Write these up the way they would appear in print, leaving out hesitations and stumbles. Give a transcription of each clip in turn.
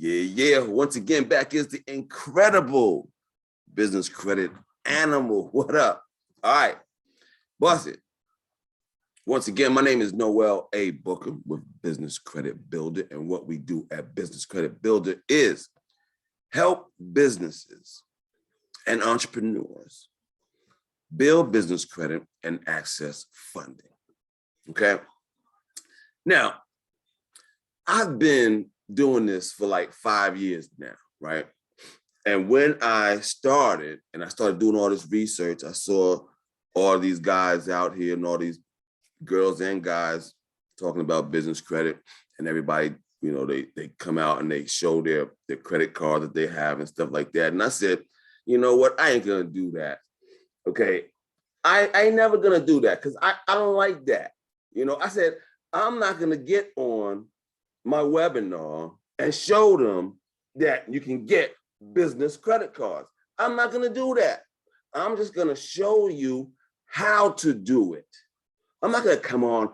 Yeah. Once again, back is the incredible business credit animal. What up? All right, bust it. Once again, my name is Noel A. Booker with Business Credit Builder. And what we do at Business Credit Builder is help businesses and entrepreneurs build business credit and access funding. Okay. Now, I've been doing this for like 5 years now, right? And when I started doing all this research, I saw all these guys out here and all these girls and guys talking about business credit, and everybody, they come out and they show their credit card that they have and stuff like that. And I said, you know what? I ain't gonna do that. Okay. I ain't never gonna do that because I don't like that. I said, I'm not gonna get on my webinar and show them that you can get business credit cards. I'm not gonna do that. I'm just gonna show you how to do it. I'm not gonna come on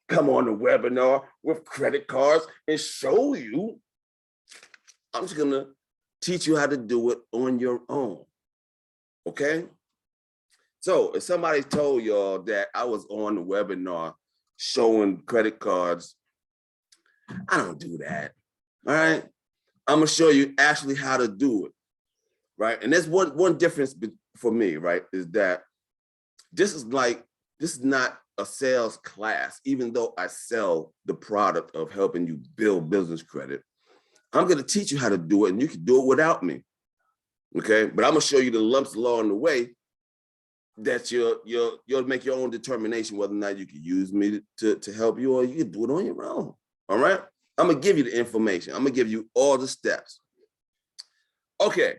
the webinar with credit cards and show you. I'm just gonna teach you how to do it on your own. Okay? So if somebody told y'all that I was on the webinar showing credit cards, I don't do that. All right? I'm gonna show you actually how to do it. Right? And there's one difference for me, right? Is that this is not a sales class, even though I sell the product of helping you build business credit. I'm going to teach you how to do it, and you can do it without me. Okay, but I'm going to show you the lumps along the way that you'll make your own determination whether or not you can use me to help you, or you can do it on your own. All right, I'm going to give you the information. I'm going to give you all the steps. Okay,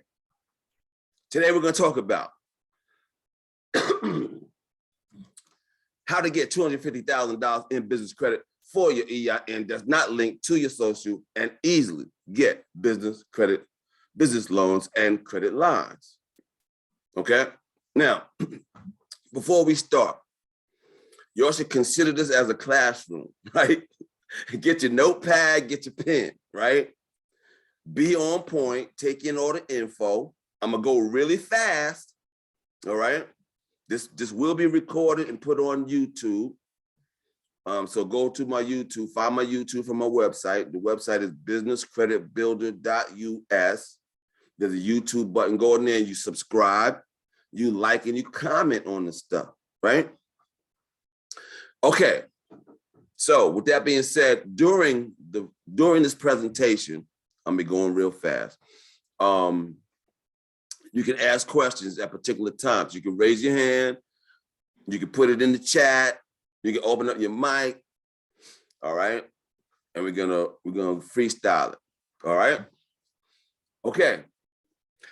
today we're going to talk about how to get $250,000 in business credit for your EIN that's not linked to your social, and easily get business credit, business loans, and credit lines. Okay? Now, before we start, you all should consider this as a classroom, right? Get your notepad, get your pen, right? Be on point, take in all the info. I'm gonna go really fast, all right? This will be recorded and put on YouTube. So go to my YouTube, find my YouTube from my website. The website is businesscreditbuilder.us. There's a YouTube button. Go in there and you subscribe, you like, and you comment on the stuff, right? Okay. So with that being said, during this presentation, I'm gonna be going real fast. You can ask questions at particular times. You can raise your hand. You can put it in the chat. You can open up your mic. All right. And we're gonna freestyle it. All right. Okay.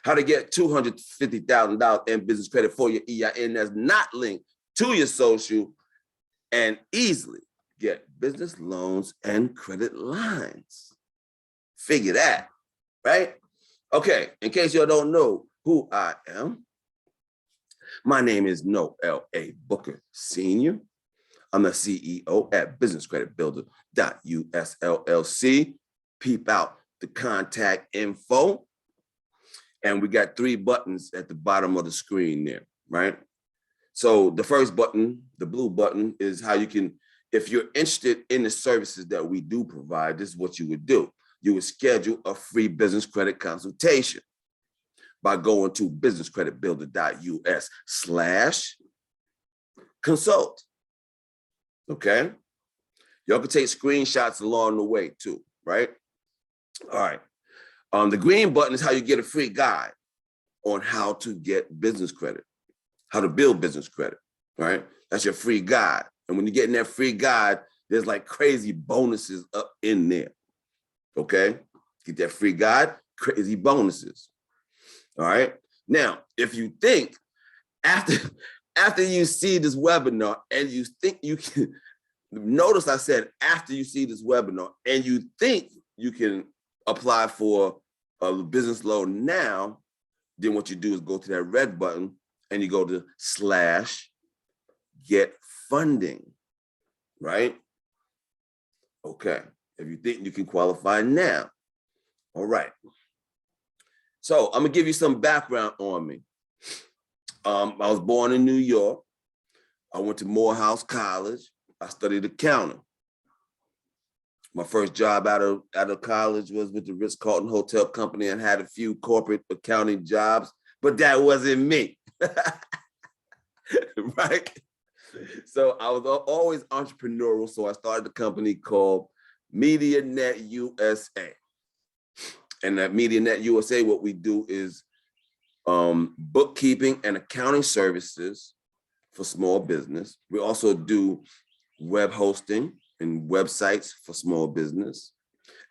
How to get $250,000 in business credit for your EIN that's not linked to your social, and easily get business loans and credit lines. Figure that, right? Okay. In case y'all don't know who I am, my name is Noel A. Booker Sr. I'm the CEO at businesscreditbuilder.us LLC. Peep out the contact info. And we got 3 buttons at the bottom of the screen there, right? So the first button, the blue button, is how you can, if you're interested in the services that we do provide, this is what you would do. You would schedule a free business credit consultation by going to businesscreditbuilder.us/consult. Okay? Y'all can take screenshots along the way too, right? All right. The green button is how you get a free guide on how to get business credit, how to build business credit, right? That's your free guide. And when you get in that free guide, there's like crazy bonuses up in there. Okay? Get that free guide, crazy bonuses. All right. Now, if you think after you see this webinar and you think you can, notice I said after you see this webinar and you think you can apply for a business loan now, then what you do is go to that red button and you go to /get funding, right? Okay. If you think you can qualify now. All right. So I'm gonna give you some background on me. I was born in New York. I went to Morehouse College. I studied accounting. My first job out of college was with the Ritz-Carlton Hotel Company and had a few corporate accounting jobs, but that wasn't me, right? So I was always entrepreneurial, so I started a company called MediaNet USA. And at MediaNet USA, what we do is bookkeeping and accounting services for small business. We also do web hosting and websites for small business.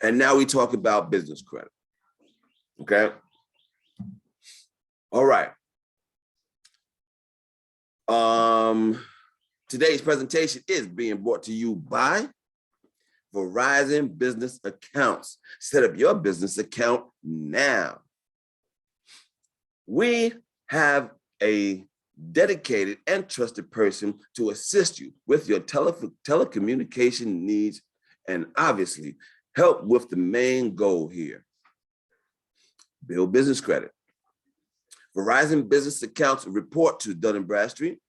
And now we talk about business credit, okay? All right. Today's presentation is being brought to you by Verizon Business Accounts. Set up your business account now. We have a dedicated and trusted person to assist you with your telecommunication needs and obviously help with the main goal here, build business credit. Verizon Business Accounts report to Dun & Bradstreet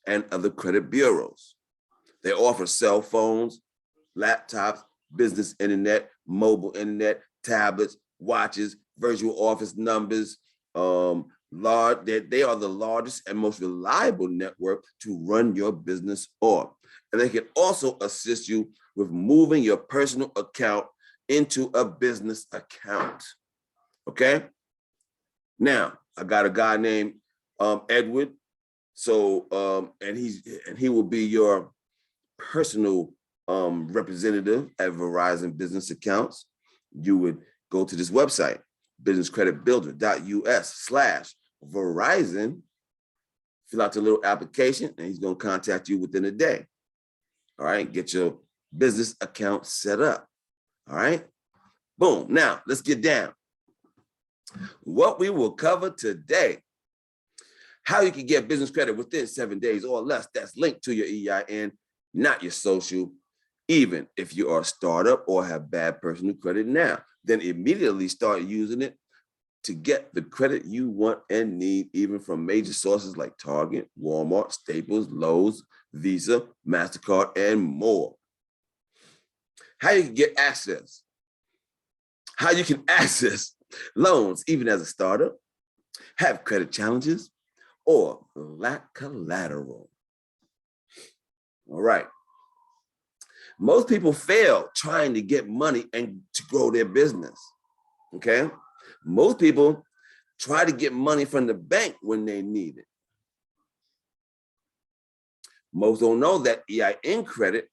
and other credit bureaus. They offer cell phones, laptops, business internet, mobile internet, tablets, watches, virtual office numbers. They are the largest and most reliable network to run your business on. And they can also assist you with moving your personal account into a business account. Okay? Now, I got a guy named Edward. So, and he will be your personal representative at Verizon Business Accounts. You would go to this website, businesscreditbuilder.us/Verizon, fill out the little application, and he's going to contact you within a day. All right, get your business account set up. All right, boom. Now, let's get down. What we will cover today: how you can get business credit within 7 days or less that's linked to your EIN, not your social, even if you are a startup or have bad personal credit now. Then immediately start using it to get the credit you want and need, even from major sources like Target, Walmart, Staples, Lowe's, Visa, MasterCard, and more. How you can get access. How you can access loans even as a startup, have credit challenges, or lack collateral. All right. Most people fail trying to get money and to grow their business, okay? Most people try to get money from the bank when they need it. Most don't know that EIN credit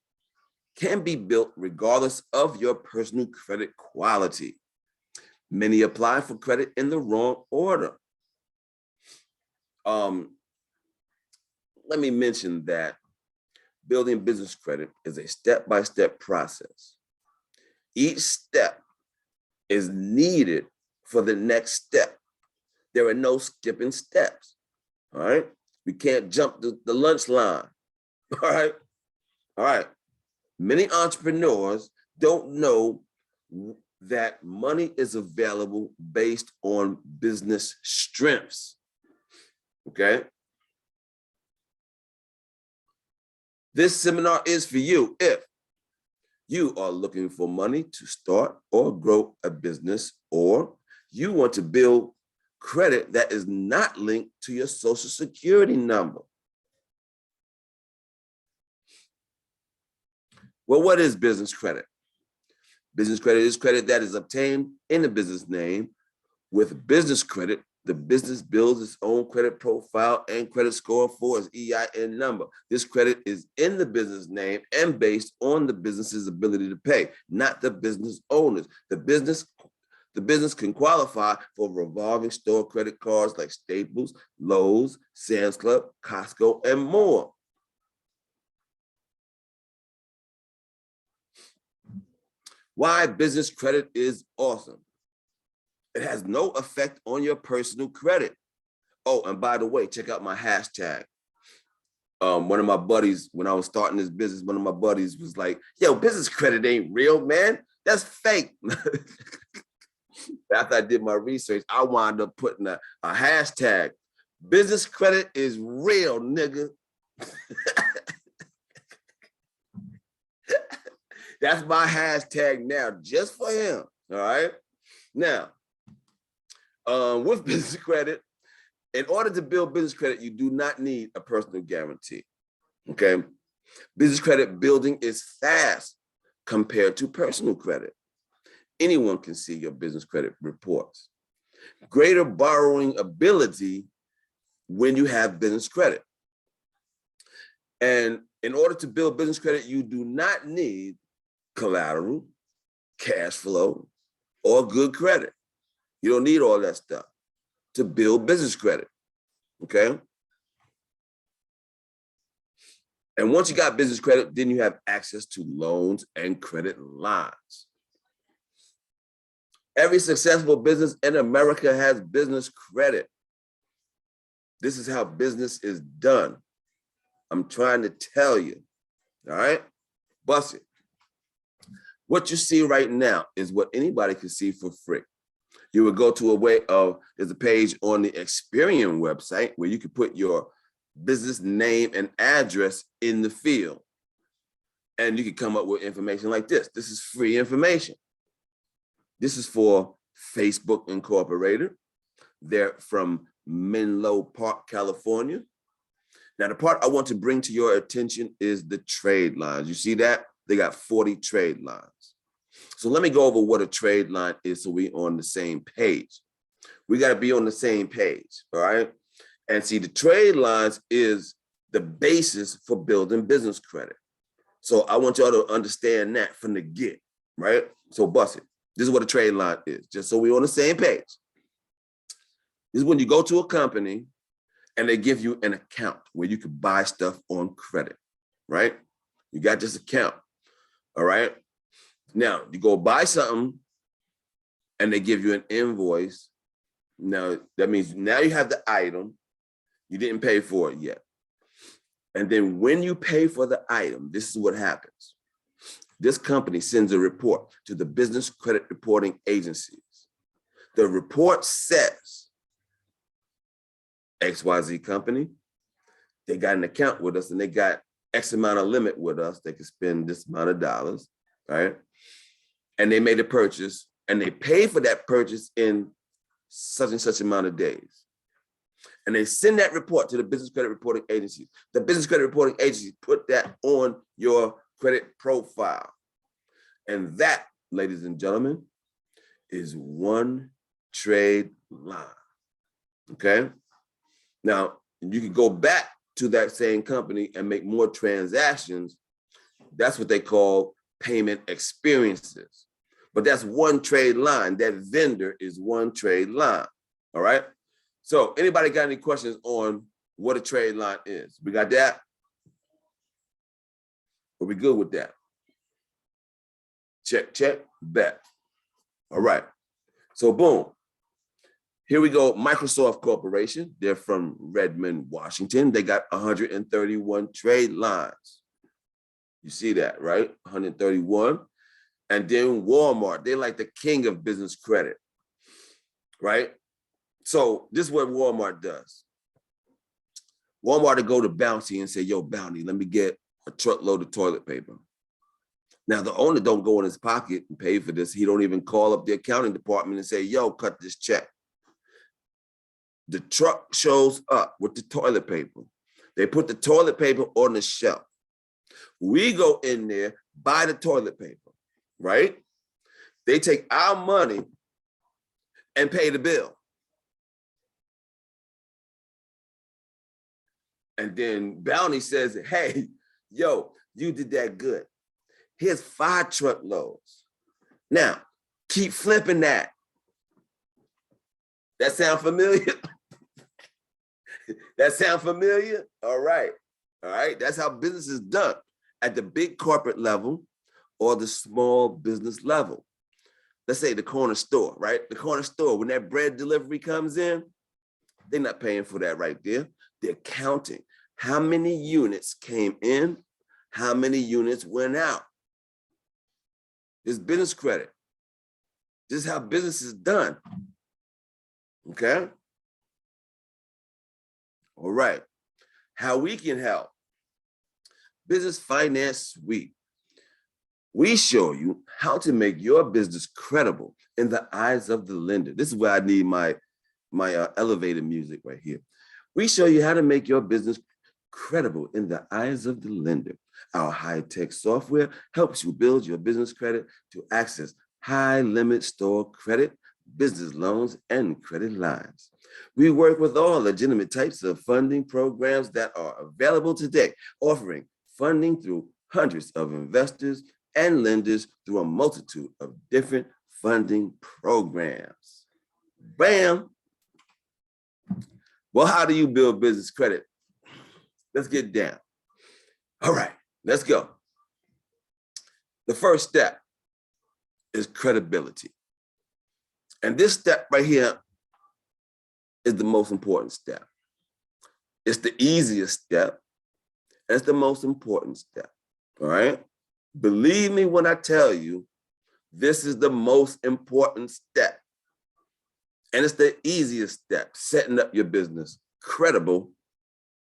can be built regardless of your personal credit quality. Many apply for credit in the wrong order. Let me mention that building business credit is a step-by-step process. Each step is needed for the next step. There are no skipping steps, all right? We can't jump the lunch line, all right? All right. Many entrepreneurs don't know that money is available based on business strengths, okay? This seminar is for you if you are looking for money to start or grow a business, or you want to build credit that is not linked to your social security number. Well, what is business credit? Business credit is credit that is obtained in the business name. With business credit, the business builds its own credit profile and credit score for its EIN number. This credit is in the business name and based on the business's ability to pay, not the business owners. The business can qualify for revolving store credit cards like Staples, Lowe's, Sam's Club, Costco, and more. Why business credit is awesome. It has no effect on your personal credit. Oh, and by the way, check out my hashtag. One of my buddies, when I was starting this business, one of my buddies was like, yo, business credit ain't real, man. That's fake. After I did my research, I wound up putting a hashtag, business credit is real, nigga. That's my hashtag now, just for him, all right? Now, with business credit, in order to build business credit, you do not need a personal guarantee, okay? Business credit building is fast compared to personal credit. Anyone can see your business credit reports. Greater borrowing ability when you have business credit. And in order to build business credit, you do not need collateral, cash flow, or good credit. You don't need all that stuff to build business credit, okay? And once you got business credit, then you have access to loans and credit lines. Every successful business in America has business credit. This is how business is done. I'm trying to tell you, all right? Bust it. What you see right now is what anybody can see for free. You would go to there's a page on the Experian website where you can put your business name and address in the field. And you can come up with information like this. This is free information. This is for Facebook Incorporated. They're from Menlo Park, California. Now, the part I want to bring to your attention is the trade lines. You see that? They got 40 trade lines. So let me go over what a trade line is so we're on the same page. We got to be on the same page, all right? And see, the trade lines is the basis for building business credit. So I want y'all to understand that from the get, right? So bust it. This is what a trade line is, just so we're on the same page. This is when you go to a company and they give you an account where you can buy stuff on credit, right? You got this account, all right? Now, you go buy something and they give you an invoice. Now, that means now you have the item. You didn't pay for it yet. And then when you pay for the item, this is what happens. This company sends a report to the business credit reporting agencies. The report says, XYZ company, they got an account with us and they got X amount of limit with us. They can spend this amount of dollars, right? And they made a purchase and they pay for that purchase in such and such amount of days. And they send that report to the business credit reporting agency. The business credit reporting agency put that on your credit profile. And that, ladies and gentlemen, is one trade line, okay? Now, you can go back to that same company and make more transactions. That's what they call payment experiences. But that's one trade line. That vendor is one trade line, all right? So anybody got any questions on what a trade line is? We got that? Are we good with that? Check, check, bet. All right. So boom. Here we go. Microsoft Corporation. They're from Redmond, Washington. They got 131 trade lines. You see that, right? 131. And then Walmart. They're like the king of business credit, right? So this is what Walmart does. Walmart will go to Bounty and say, yo, Bounty, let me get a truckload of toilet paper. Now, the owner don't go in his pocket and pay for this. He don't even call up the accounting department and say, yo, cut this check. The truck shows up with the toilet paper. They put the toilet paper on the shelf. We go in there, buy the toilet paper, right? They take our money and pay the bill. And then Bounty says, hey, yo, you did that good. Here's 5 truckloads. Now, keep flipping that. That sound familiar? That sound familiar? All right. All right. That's how business is done at the big corporate level or the small business level. Let's say the corner store, right? The corner store, when that bread delivery comes in, they're not paying for that right there. They're counting how many units came in, how many units went out. It's business credit. This is how business is done. Okay? All right. How we can help. Business Finance Suite. We show you how to make your business credible in the eyes of the lender. This is where I need my elevator music right here. We show you how to make your business credible in the eyes of the lender. Our high-tech software helps you build your business credit to access high-limit store credit, business loans, and credit lines. We work with all legitimate types of funding programs that are available today, offering funding through hundreds of investors and lenders through a multitude of different funding programs. Bam! Well, how do you build business credit? Let's get down. All right, let's go. The first step is credibility. And this step right here is the most important step. It's the easiest step, and it's the most important step, all right? Believe me when I tell you, this is the most important step. And it's the easiest step, setting up your business credible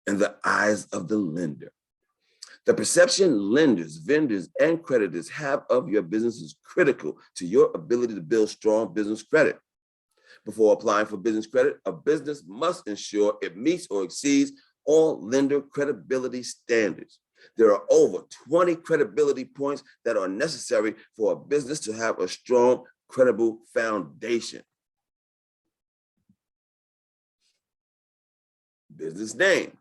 in the eyes of the lender. The perception lenders, vendors, and creditors have of your business is critical to your ability to build strong business credit. Before applying for business credit, a business must ensure it meets or exceeds all lender credibility standards. There are over 20 credibility points that are necessary for a business to have a strong, credible foundation. Business name,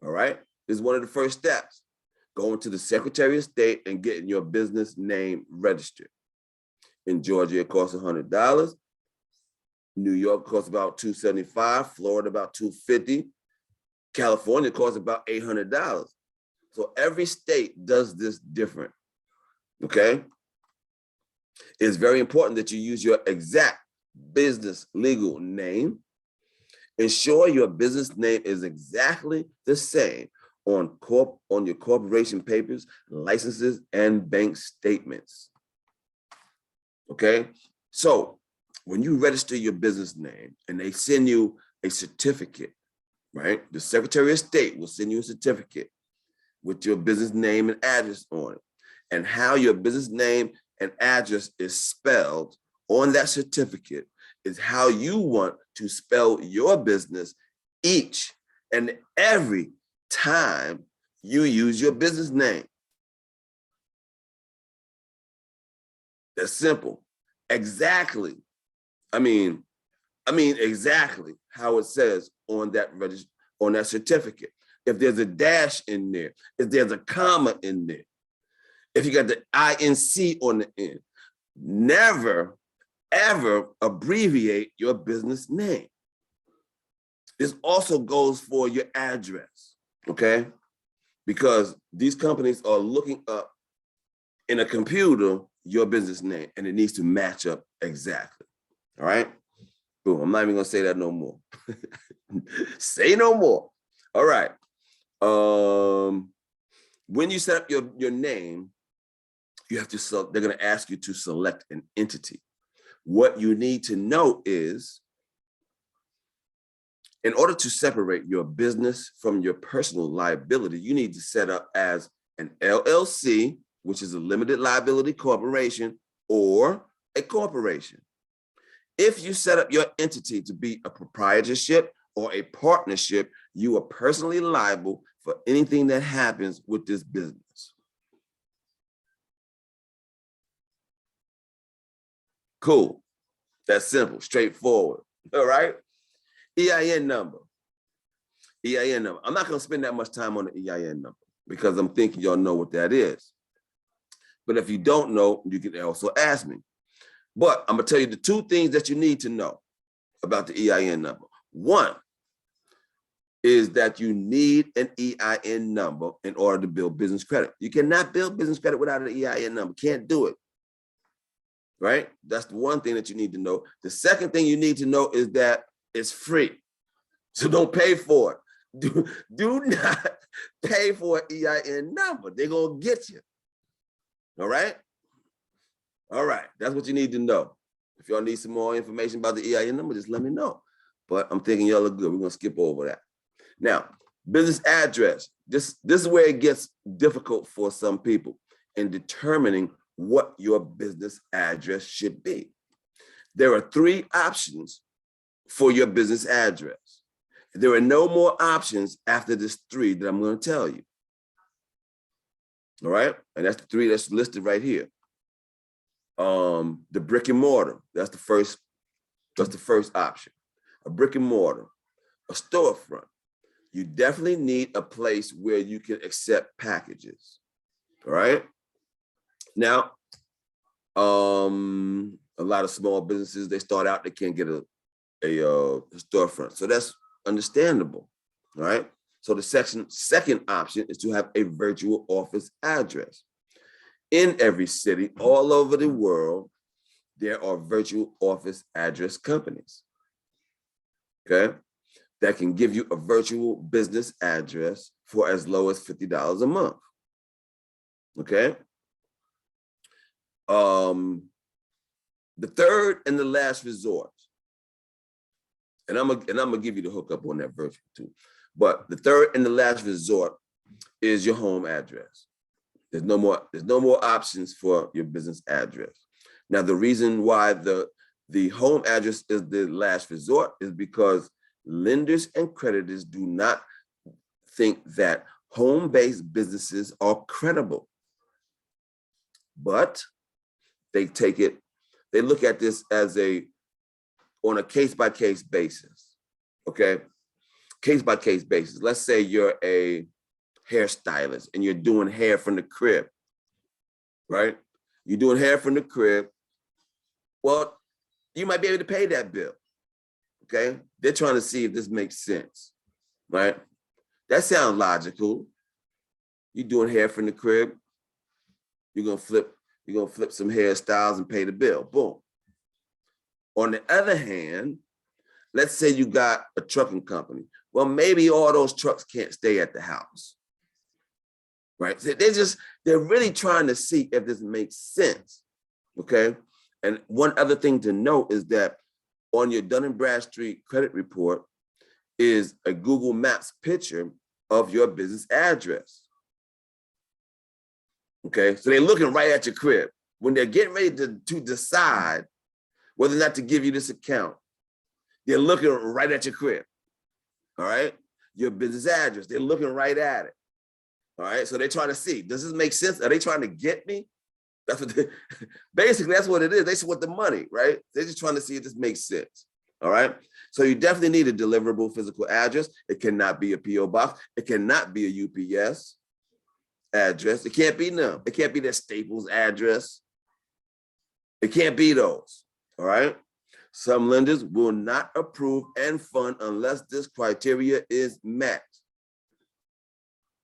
all right? This is one of the first steps. Going to the Secretary of State and getting your business name registered. In Georgia, it costs $100. New York costs about $275, Florida about $250, California costs about $800. So every state does this different, okay? It's very important that you use your exact business legal name. Ensure your business name is exactly the same on your corporation papers, licenses, and bank statements, okay? So when you register your business name and they send you a certificate, right? The Secretary of State will send you a certificate with your business name and address on it, and how your business name and address is spelled on that certificate is how you want to spell your business each and every time you use your business name. That's simple. Exactly. I mean exactly how it says on that certificate. If there's a dash in there, if there's a comma in there, if you got the INC on the end, never, ever abbreviate your business name. This also goes for your address, okay? Because these companies are looking up in a computer your business name, and it needs to match up exactly, all right? Boom, I'm not even gonna say that no more. Say no more. All right. When you set up your name, you have to they're gonna ask you to select an entity. What you need to know is, in order to separate your business from your personal liability, you need to set up as an LLC, which is a limited liability corporation, or a corporation. If you set up your entity to be a proprietorship or a partnership, you are personally liable for anything that happens with this business. Cool. That's simple, straightforward. All right. EIN number. EIN number. I'm not going to spend that much time on the EIN number because I'm thinking y'all know what that is. But if you don't know, you can also ask me. But I'm going to tell you the two things that you need to know about the EIN number. One is that you need an EIN number in order to build business credit. You cannot build business credit without an EIN number. Can't do it. Right? That's the one thing that you need to know. The second thing you need to know is that it's free. So don't pay for it. Do not pay for an EIN number. They're going to get you. All right? All right. That's what you need to know. If y'all need some more information about the EIN number, just let me know. But I'm thinking y'all are good. We're gonna skip over that. Now, business address. This is where it gets difficult for some people in determining what your business address should be. There are 3 options for your business address. There are no more options after this 3 that I'm going to tell you. All right, and that's the 3 that's listed right here. The brick and mortar. That's the first option. A brick and mortar, a storefront. You definitely need a place where you can accept packages. All right. Now, a lot of small businesses, they start out, they can't get a storefront. So that's understandable. All right. So the second option is to have a virtual office address. In every city all over the world, there are virtual office address companies, okay, that can give you a virtual business address for as low as $50 a month, okay? The third and the last resort, and I'm gonna give you the hookup on that virtual too, but the third and the last resort is your home address. There's no more options for your business address. Now, the reason why the home address is the last resort is because lenders and creditors do not think that home-based businesses are credible. But they look at this as on a case-by-case basis, okay? Case-by-case basis. Let's say you're a hairstylist and you're doing hair from the crib, right? You're doing hair from the crib. Well, you might be able to pay that bill, okay? They're trying to see if this makes sense, right? That sounds logical. You're doing hair from the crib. You're gonna flip some hairstyles and pay the bill, boom. On the other hand, let's say you got a trucking company. Well, maybe all those trucks can't stay at the house, right? So they're really trying to see if this makes sense, okay? And one other thing to note is that on your Dun & Bradstreet credit report is a Google Maps picture of your business address, okay? So they're looking right at your crib. When they're getting ready to decide whether or not to give you this account, they're looking right at your crib, all right? Your business address, they're looking right at it. All right, so they're trying to see, does this make sense? Are they trying to get me? Basically, that's what it is. They just want the money, right? They're just trying to see if this makes sense, all right? So you definitely need a deliverable physical address. It cannot be a P.O. box. It cannot be a UPS address. It can't be none. It can't be that Staples address. It can't be those, all right? Some lenders will not approve and fund unless this criteria is met.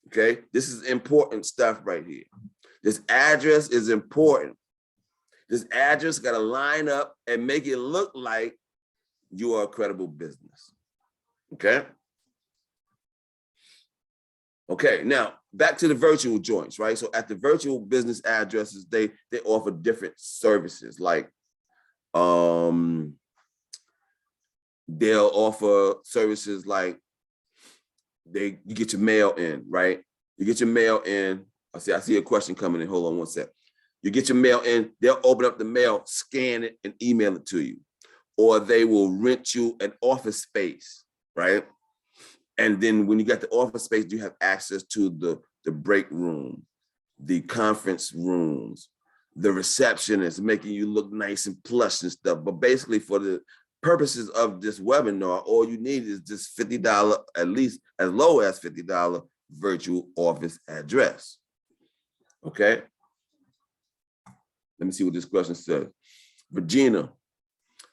Okay, this is important stuff right here. This address is important. This address got to line up and make it look like you are a credible business. Okay. Okay, now back to the virtual joints, right? So at the virtual business addresses, they offer different services. Like they'll offer services like you get your mail in, right? You get your mail in. I see a question coming in. Hold on one sec. You get your mail in, they'll open up the mail, scan it, and email it to you. Or they will rent you an office space, right? And then when you got the office space, you have access to the break room, the conference rooms, the receptionist, making you look nice and plush and stuff. But basically for the purposes of this webinar, all you need is this $50, at least as low as $50 virtual office address. Okay. Let me see what this question says. Regina,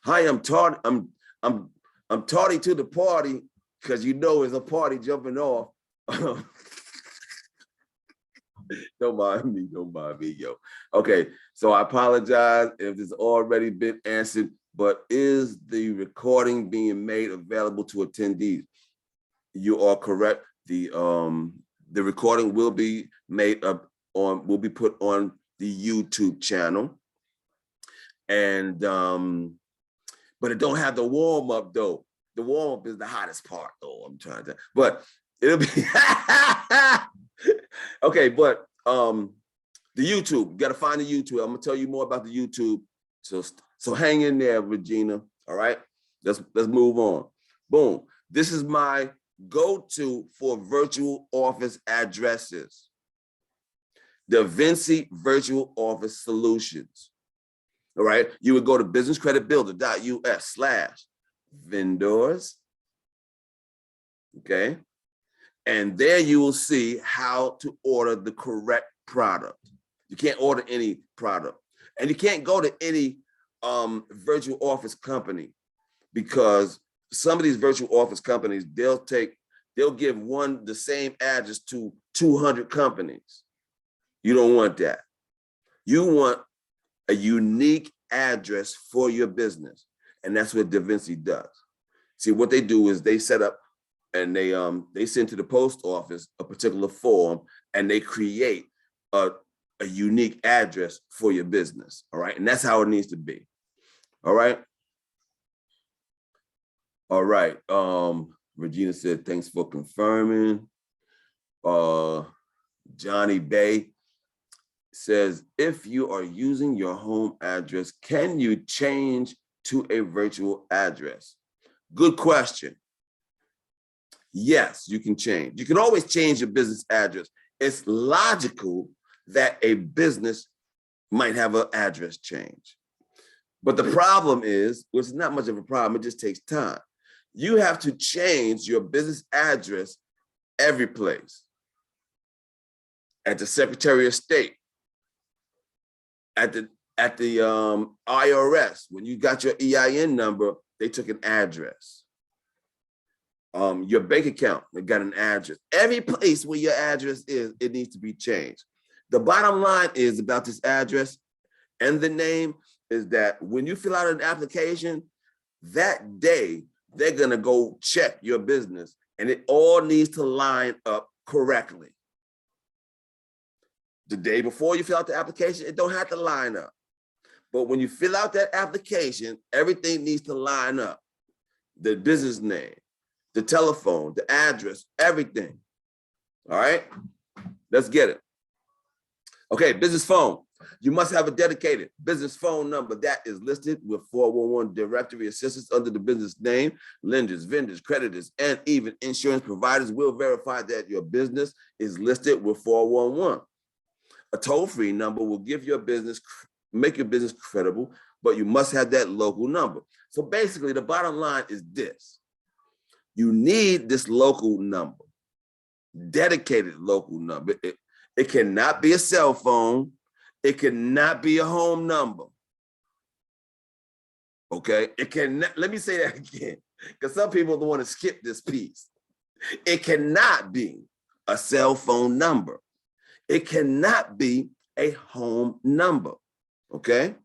hi, I'm tardy to the party because you know it's a party jumping off. Don't mind me, yo. Okay, so I apologize if it's already been answered, but is the recording being made available to attendees? You are correct. The recording will be made up will be put on the YouTube channel. And but it don't have the warm up though. The warm up is the hottest part though. I'm trying to, but it'll be okay. But the YouTube, you got to find the YouTube. I'm gonna tell you more about the YouTube. So hang in there, Regina. All right, let's move on. Boom. This is my go-to for virtual office addresses. The Vinci Virtual Office Solutions. All right, you would go to businesscreditbuilder.us/vendors. Okay, and there you will see how to order the correct product. You can't order any product, and you can't go to any virtual office company, because some of these virtual office companies, they'll give the same address to 200 companies. You don't want that. You want a unique address for your business, and that's what Da Vinci does. See, what they do is they set up and they send to the post office a particular form, and they create a unique address for your business. All right, and that's how it needs to be. All right. All right. Regina said, thanks for confirming. Johnny Bay says, if you are using your home address, can you change to a virtual address? Good question. Yes, you can change. You can always change your business address. It's logical that a business might have an address change. But the problem is, well, it's not much of a problem, it just takes time. You have to change your business address every place. At the Secretary of State, at the IRS, when you got your EIN number, they took an address. Your bank account, they got an address. Every place where your address is, it needs to be changed. The bottom line is about this address and the name is that when you fill out an application, that day, they're gonna go check your business and it all needs to line up correctly. The day before you fill out the application, it don't have to line up. But when you fill out that application, everything needs to line up. The business name, the telephone, the address, everything. All right, let's get it. Okay, business phone. You must have a dedicated business phone number that is listed with 411 directory assistance under the business name. Lenders, vendors, creditors, and even insurance providers will verify that your business is listed with 411. A toll-free number will make your business credible, but you must have that local number. So basically, the bottom line is this. You need this local number, dedicated local number. It cannot be a cell phone. It cannot be a home number. Okay, it cannot, let me say that again, because some people don't want to skip this piece. It cannot be a cell phone number. It cannot be a home number, okay?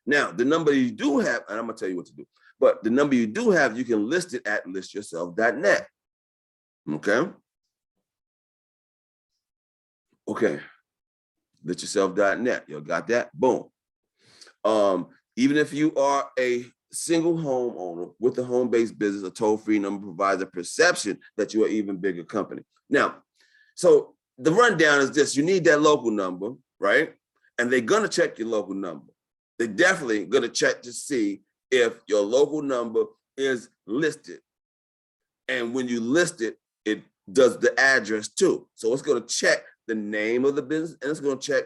Now, the number you do have, and I'm gonna tell you what to do, but the number you do have, you can list it at listyourself.net, okay? Okay, listyourself.net, you got that? Boom. Even if you are a single homeowner with a home-based business, a toll-free number provides a perception that you're an even bigger company. Now, so the rundown is this: you need that local number, right? And they're gonna check your local number. They're definitely gonna check to see if your local number is listed. And when you list it, it does the address too. So it's gonna check the name of the business and it's gonna check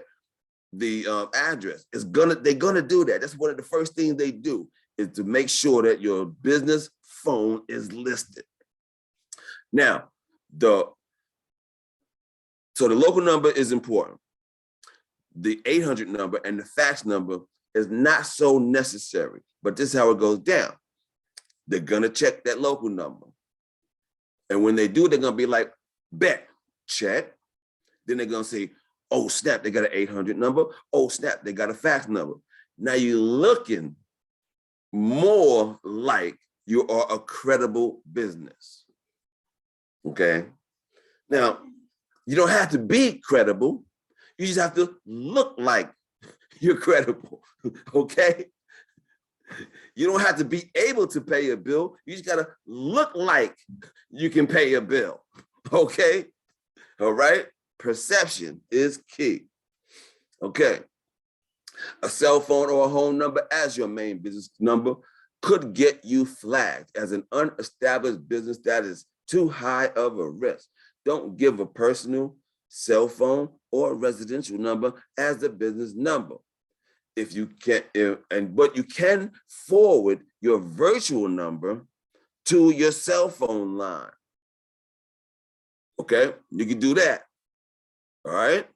the address. They're gonna do that. That's one of the first things they do, is to make sure that your business phone is listed. Now, so the local number is important. The 800 number and the fax number is not so necessary, but this is how it goes down. They're gonna check that local number. And when they do, they're gonna be like, bet, check. Then they're gonna say, oh snap, they got an 800 number. Oh snap, they got a fax number. Now you're looking more like you are a credible business, okay? Now, you don't have to be credible. You just have to look like you're credible, okay? You don't have to be able to pay a bill. You just gotta look like you can pay a bill, okay? All right, perception is key, okay? A cell phone or a home number as your main business number could get you flagged as an unestablished business that is too high of a risk. Don't give a personal cell phone or residential number as the business number. If you can, but you can forward your virtual number to your cell phone line. Okay, you can do that. All right.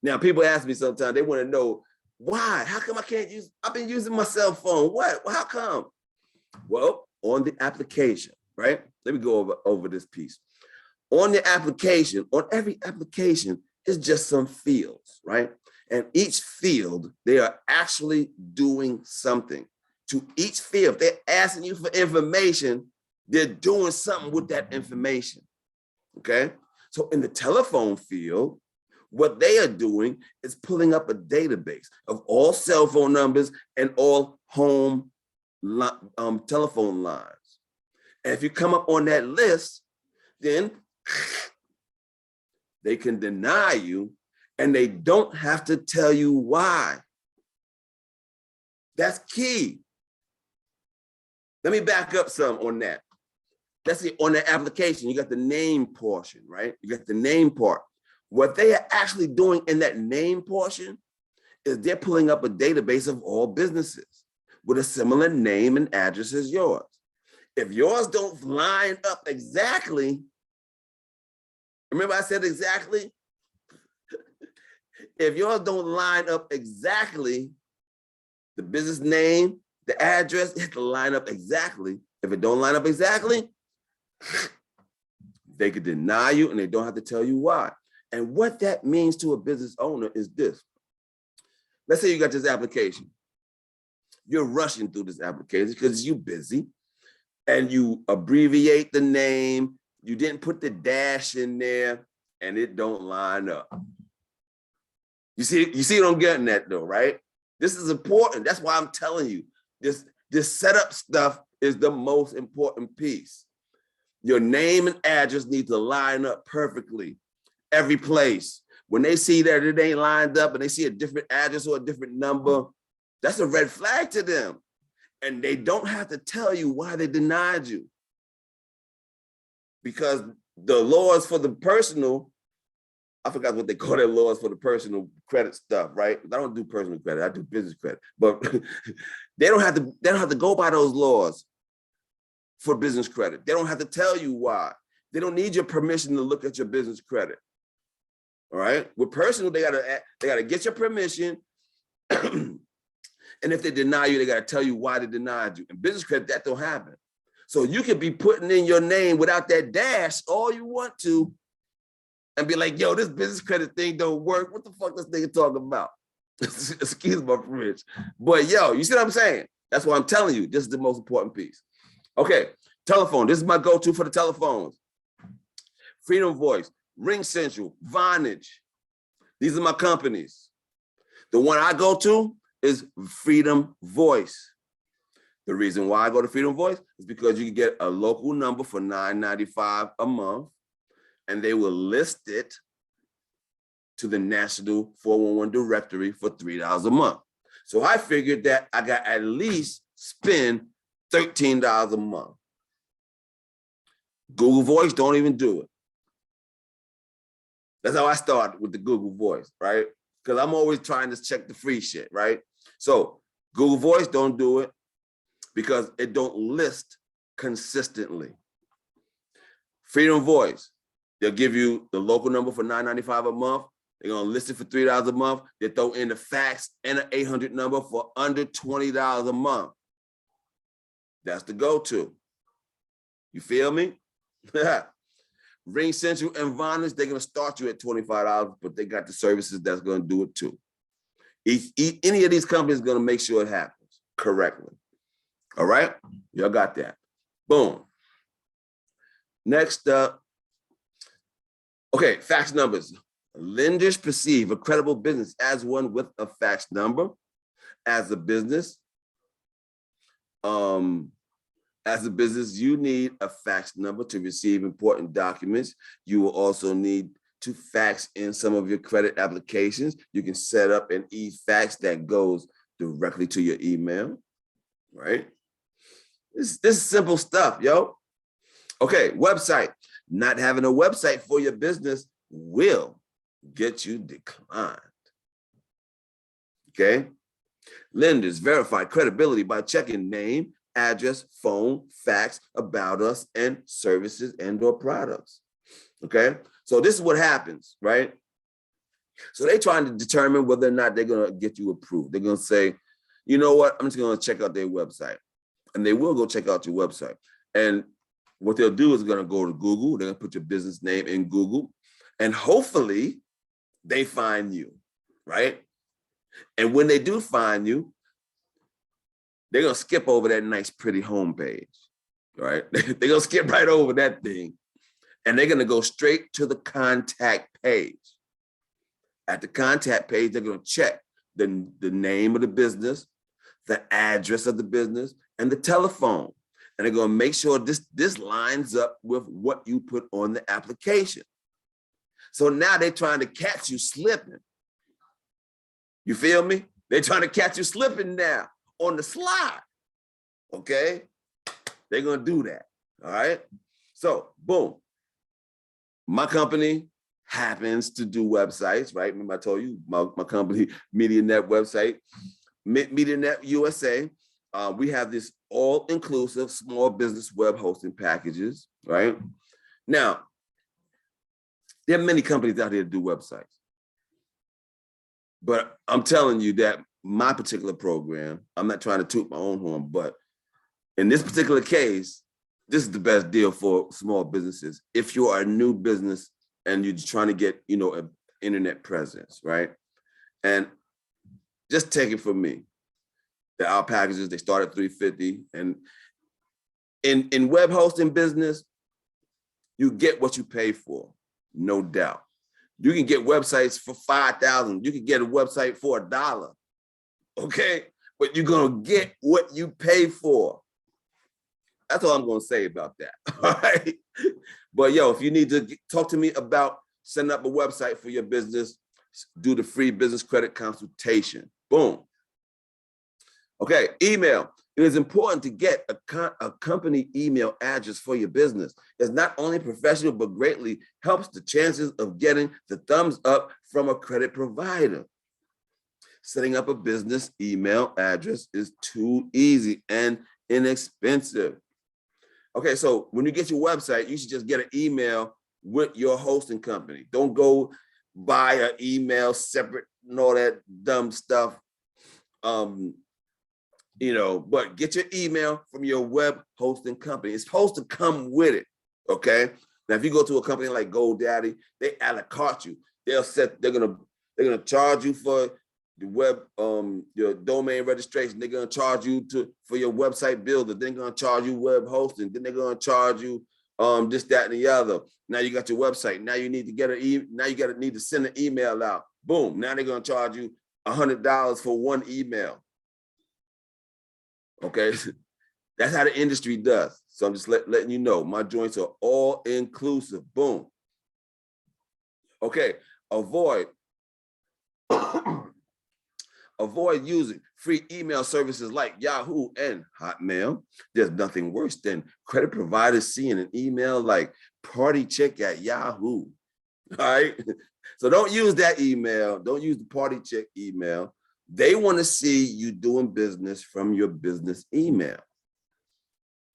Now, people ask me sometimes, they want to know why. How come I can't use? I've been using my cell phone. What? How come? Well, on the application, right? Let me go over this piece. On the application, on every application, is just some fields, right? And each field, they are actually doing something. To each field, they're asking you for information, they're doing something with that information, okay? So in the telephone field, what they are doing is pulling up a database of all cell phone numbers and all home telephone lines. And if you come up on that list, then they can deny you and they don't have to tell you why. That's key. Let me back up some on that. Let's see, on the application, you got the name portion, right? You got the name part. What they are actually doing in that name portion is they're pulling up a database of all businesses with a similar name and address as yours. If yours don't line up exactly, remember I said exactly? If yours don't line up exactly, the business name, the address, it has to line up exactly. If it don't line up exactly, they could deny you and they don't have to tell you why. And what that means to a business owner is this. Let's say you got this application. You're rushing through this application because you're busy and you abbreviate the name, you didn't put the dash in there and it don't line up. You see what I'm getting at though, right? This is important. That's why I'm telling you, this setup stuff is the most important piece. Your name and address need to line up perfectly every place. When they see that it ain't lined up and they see a different address or a different number, that's a red flag to them. And they don't have to tell you why they denied you. Because the laws for the personal, I forgot what they call their laws for the personal credit stuff, right? I don't do personal credit, I do business credit. But they don't have to go by those laws for business credit. They don't have to tell you why. They don't need your permission to look at your business credit. All right. With personal, they gotta get your permission. And if they deny you, they gotta tell you why they denied you. And business credit, that don't happen. So you could be putting in your name without that dash all you want to, and be like, yo, this business credit thing don't work. What the fuck this nigga talking about? Excuse my French. But yo, you see what I'm saying? That's why I'm telling you, this is the most important piece. Okay, telephone. This is my go-to for the telephones. Freedom Voice, Ring Central, Vonage. These are my companies. The one I go to is Freedom Voice. The reason why I go to Freedom Voice is because you can get a local number for $9.95 a month, and they will list it to the National 411 directory for $3 a month. So I figured that I got at least spend $13 a month. Google Voice, don't even do it. That's how I started with the Google Voice, right? Because I'm always trying to check the free shit, right? So Google Voice, don't do it because it don't list consistently. Freedom Voice, they'll give you the local number for $9.95 a month. They're gonna list it for $3 a month. They throw in the fax and an 800 number for under $20 a month. That's the go-to. You feel me? Ring Central and Vonage, they're gonna start you at $25, but they got the services that's gonna do it too. Any of these companies is gonna make sure it happens correctly. All right, y'all got that. Boom. Next up, okay, fax numbers. Lenders perceive a credible business as one with a fax number. As a business, you need a fax number to receive important documents. You will also need to fax in some of your credit applications. You can set up an e-fax that goes directly to your email, right? This is simple stuff, yo. Okay, website. Not having a website for your business will get you declined. Okay? Lenders verify credibility by checking name, address, phone, fax, about us, and services and/or products. Okay? So this is what happens, right? So they're trying to determine whether or not they're going to get you approved. They're going to say, you know what? I'm just going to check out their website. And they will go check out your website. And what they'll do is going to go to Google. They're going to put your business name in Google. And hopefully they find you, right? And when they do find you, they're going to skip over that nice, pretty homepage, right? They're going to skip right over that thing. And they're going to go straight to the contact page. At the contact page, they're going to check the name of the business, the address of the business, and the telephone. And they're going to make sure this lines up with what you put on the application. So now they're trying to catch you slipping. You feel me? They're trying to catch you slipping now on the slide. Okay? They're going to do that. All right? So, boom. My company happens to do websites, right? Remember I told you my company, MediaNet website, MediaNet USA. We have this all-inclusive small business web hosting packages, right? Now, there are many companies out here to do websites. But I'm telling you that my particular program, I'm not trying to toot my own horn, but in this particular case, this is the best deal for small businesses. If you are a new business and you're just trying to get, an internet presence, right? And just take it from me. Our packages, they start at $350. And in web hosting business, you get what you pay for, no doubt. You can get websites for $5,000. You can get a website for $1. Okay? But you're gonna get what you pay for. That's all I'm gonna say about that. All right. But yo, if you need to talk to me about setting up a website for your business, do the free business credit consultation. Boom. Okay, email. It is important to get a company email address for your business. It's not only professional, but greatly helps the chances of getting the thumbs up from a credit provider. Setting up a business email address is too easy and inexpensive. Okay, so when you get your website, you should just get an email with your hosting company. Don't go buy an email separate and all that dumb stuff. But get your email from your web hosting company. It's supposed to come with it, okay? Now, if you go to a company like GoDaddy, they a la carte you. They're gonna charge you for the web, your domain registration. They're gonna charge you for your website builder. They're gonna charge you web hosting. Then they're gonna charge you this, that, and the other. Now you got your website. Now you need to get need to send an email out. Boom. Now they're gonna charge you $100 for one email. Okay, that's how the industry does. So I'm just letting you know, my joints are all inclusive. Boom. Okay, avoid using free email services like Yahoo and Hotmail. There's nothing worse than credit providers seeing an email like party chick at Yahoo. All right, so don't use that email. Don't use the party chick email. They want to see you doing business from your business email,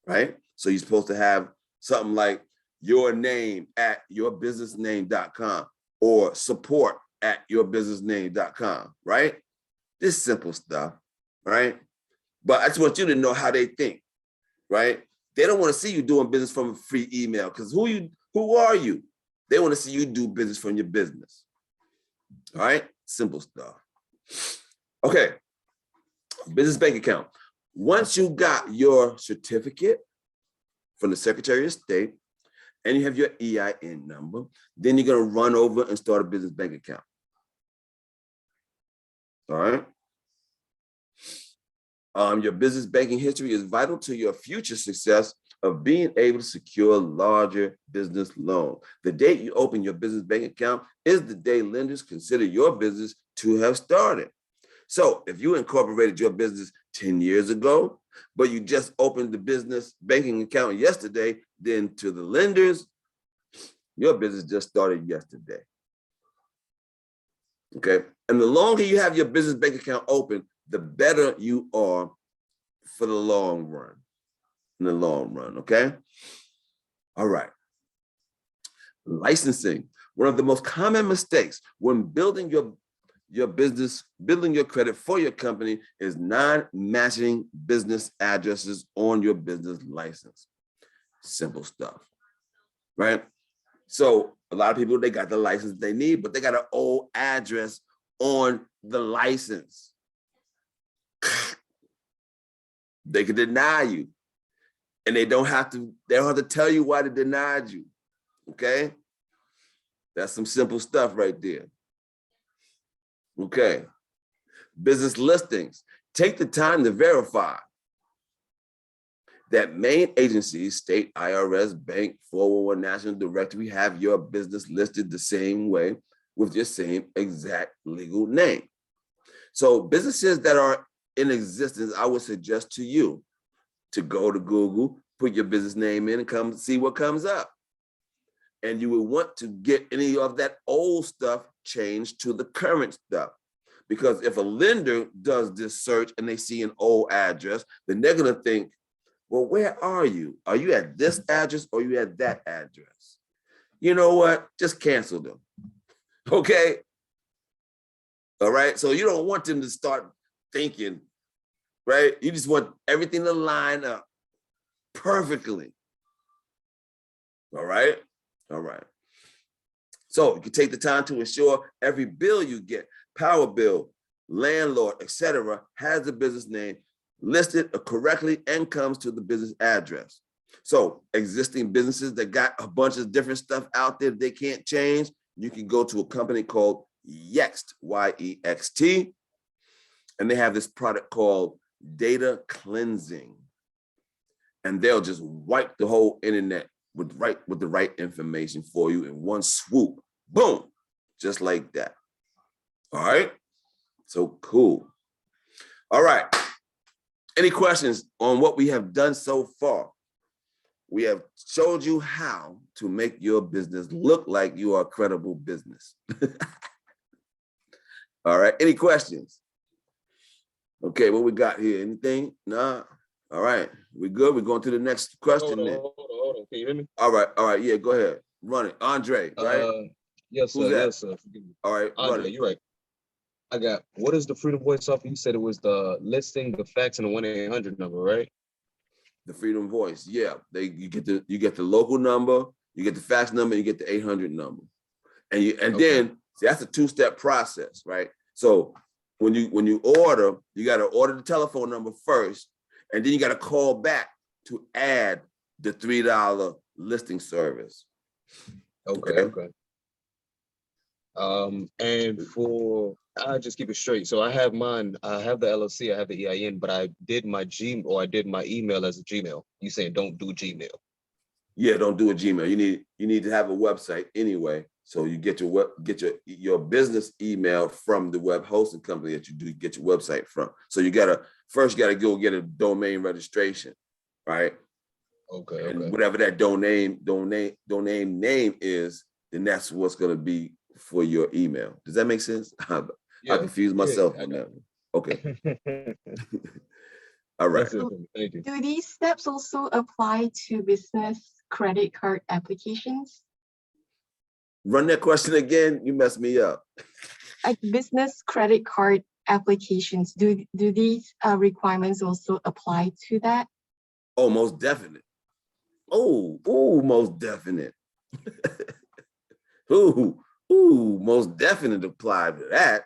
right? So you're supposed to have something like your name at yourbusinessname.com or support at yourbusinessname.com, right? This simple stuff, right? But I just want you to know how they think, right? They don't want to see you doing business from a free email because who are you? They want to see you do business from your business, all right? Simple stuff. Okay, business bank account. Once you got your certificate from the Secretary of State and you have your EIN number, then you're going to run over and start a business bank account. All right. Your business banking history is vital to your future success of being able to secure larger business loans. The date you open your business bank account is the day lenders consider your business to have started. So if you incorporated your business 10 years ago, but you just opened the business banking account yesterday, then to the lenders, your business just started yesterday. Okay. And the longer you have your business bank account open, the better you are for the long run. In the long run, okay? All right. Licensing. One of the most common mistakes when building your business, building your credit for your company is non-matching business addresses on your business license. Simple stuff, right? So a lot of people, they got the license they need, but they got an old address on the license. They could deny you, and they don't have to tell you why they denied you. Okay? That's some simple stuff right there. Okay. Business listings. Take the time to verify that main agencies, state, IRS, bank, 401 National Directory, have your business listed the same way with your same exact legal name. So businesses that are in existence, I would suggest to you to go to Google, put your business name in and come see what comes up. And you would want to get any of that old stuff changed to the current stuff. Because if a lender does this search and they see an old address, then they're going to think, well, where are you? Are you at this address or are you at that address? You know what? Just cancel them. Okay? All right? So you don't want them to start thinking, right? You just want everything to line up perfectly. All right? All right. So you can take the time to ensure every bill you get, power bill, landlord, etc., has the business name listed correctly and comes to the business address. So existing businesses that got a bunch of different stuff out there they can't change, you can go to a company called Yext, Y-E-X-T, and they have this product called data cleansing. And they'll just wipe the whole internet with the right information for you in one swoop. Boom, just like that. All right, so cool. All right, any questions on what we have done so far? We have showed you how to make your business look like you are a credible business. All right, any questions? Okay, what we got here? Anything? Nah. All right, we good? We're going to the next question. Hold on. Can you hear me? All right, yeah, go ahead. Run it. Andre, right? Yes, sir. Who's that? Yes, sir. Forgive me. All right, Andre, you're right. I got, what is the Freedom Voice offer? You said it was the listing, the fax, and the 1-800 number, right? The Freedom Voice, yeah. You get the local number, you get the fax number, you get the 800 number. And then see, that's a two-step process, right? So when you order, you got to order the telephone number first, and then you got to call back to add the $3 listing service. Okay. And I just keep it straight. So I have mine, I have the LLC, I have the EIN, but I did my email as a Gmail. You saying don't do Gmail? Yeah, don't do a Gmail. You need to have a website anyway. So you get your business email from the web hosting company that you do get your website from. So you gotta go get a domain registration, right? Okay. And whatever that domain name is, then that's what's gonna be for your email. Does that make sense? I confused myself on that one. Okay. All right. Thank you. Do these steps also apply to business credit card applications? Run that question again. You messed me up. Like business credit card applications, do these requirements also apply to that? Oh, most definite. Oh, most definite. Most definite apply to that.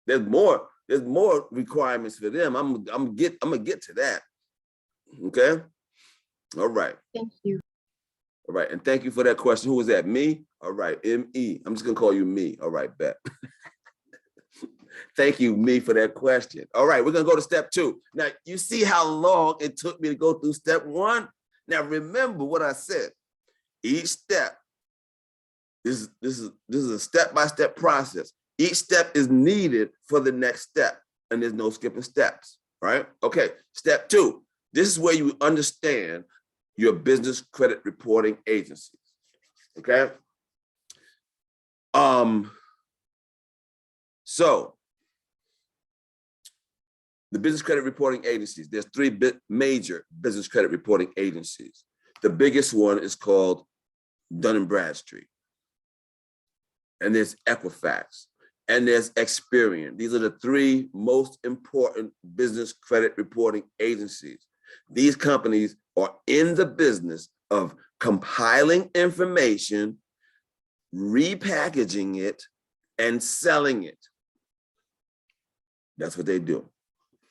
There's more requirements for them. I'm gonna get to that. Okay. All right. Thank you. All right, and thank you for that question. Who was that? Me? All right, M-E. I'm just gonna call you me. All right, bet. Thank you, me, for that question. All right, we're gonna go to step 2. Now, you see how long it took me to go through step 1? Now, remember what I said. Each step, this is a step-by-step process. Each step is needed for the next step, and there's no skipping steps, right? Okay, step 2. This is where you understand your business credit reporting agencies, okay? So the business credit reporting agencies, there's 3 major business credit reporting agencies. The biggest one is called Dun & Bradstreet. And there's Equifax, and there's Experian. These are the 3 most important business credit reporting agencies. These companies are in the business of compiling information, repackaging it, and selling it. That's what they do,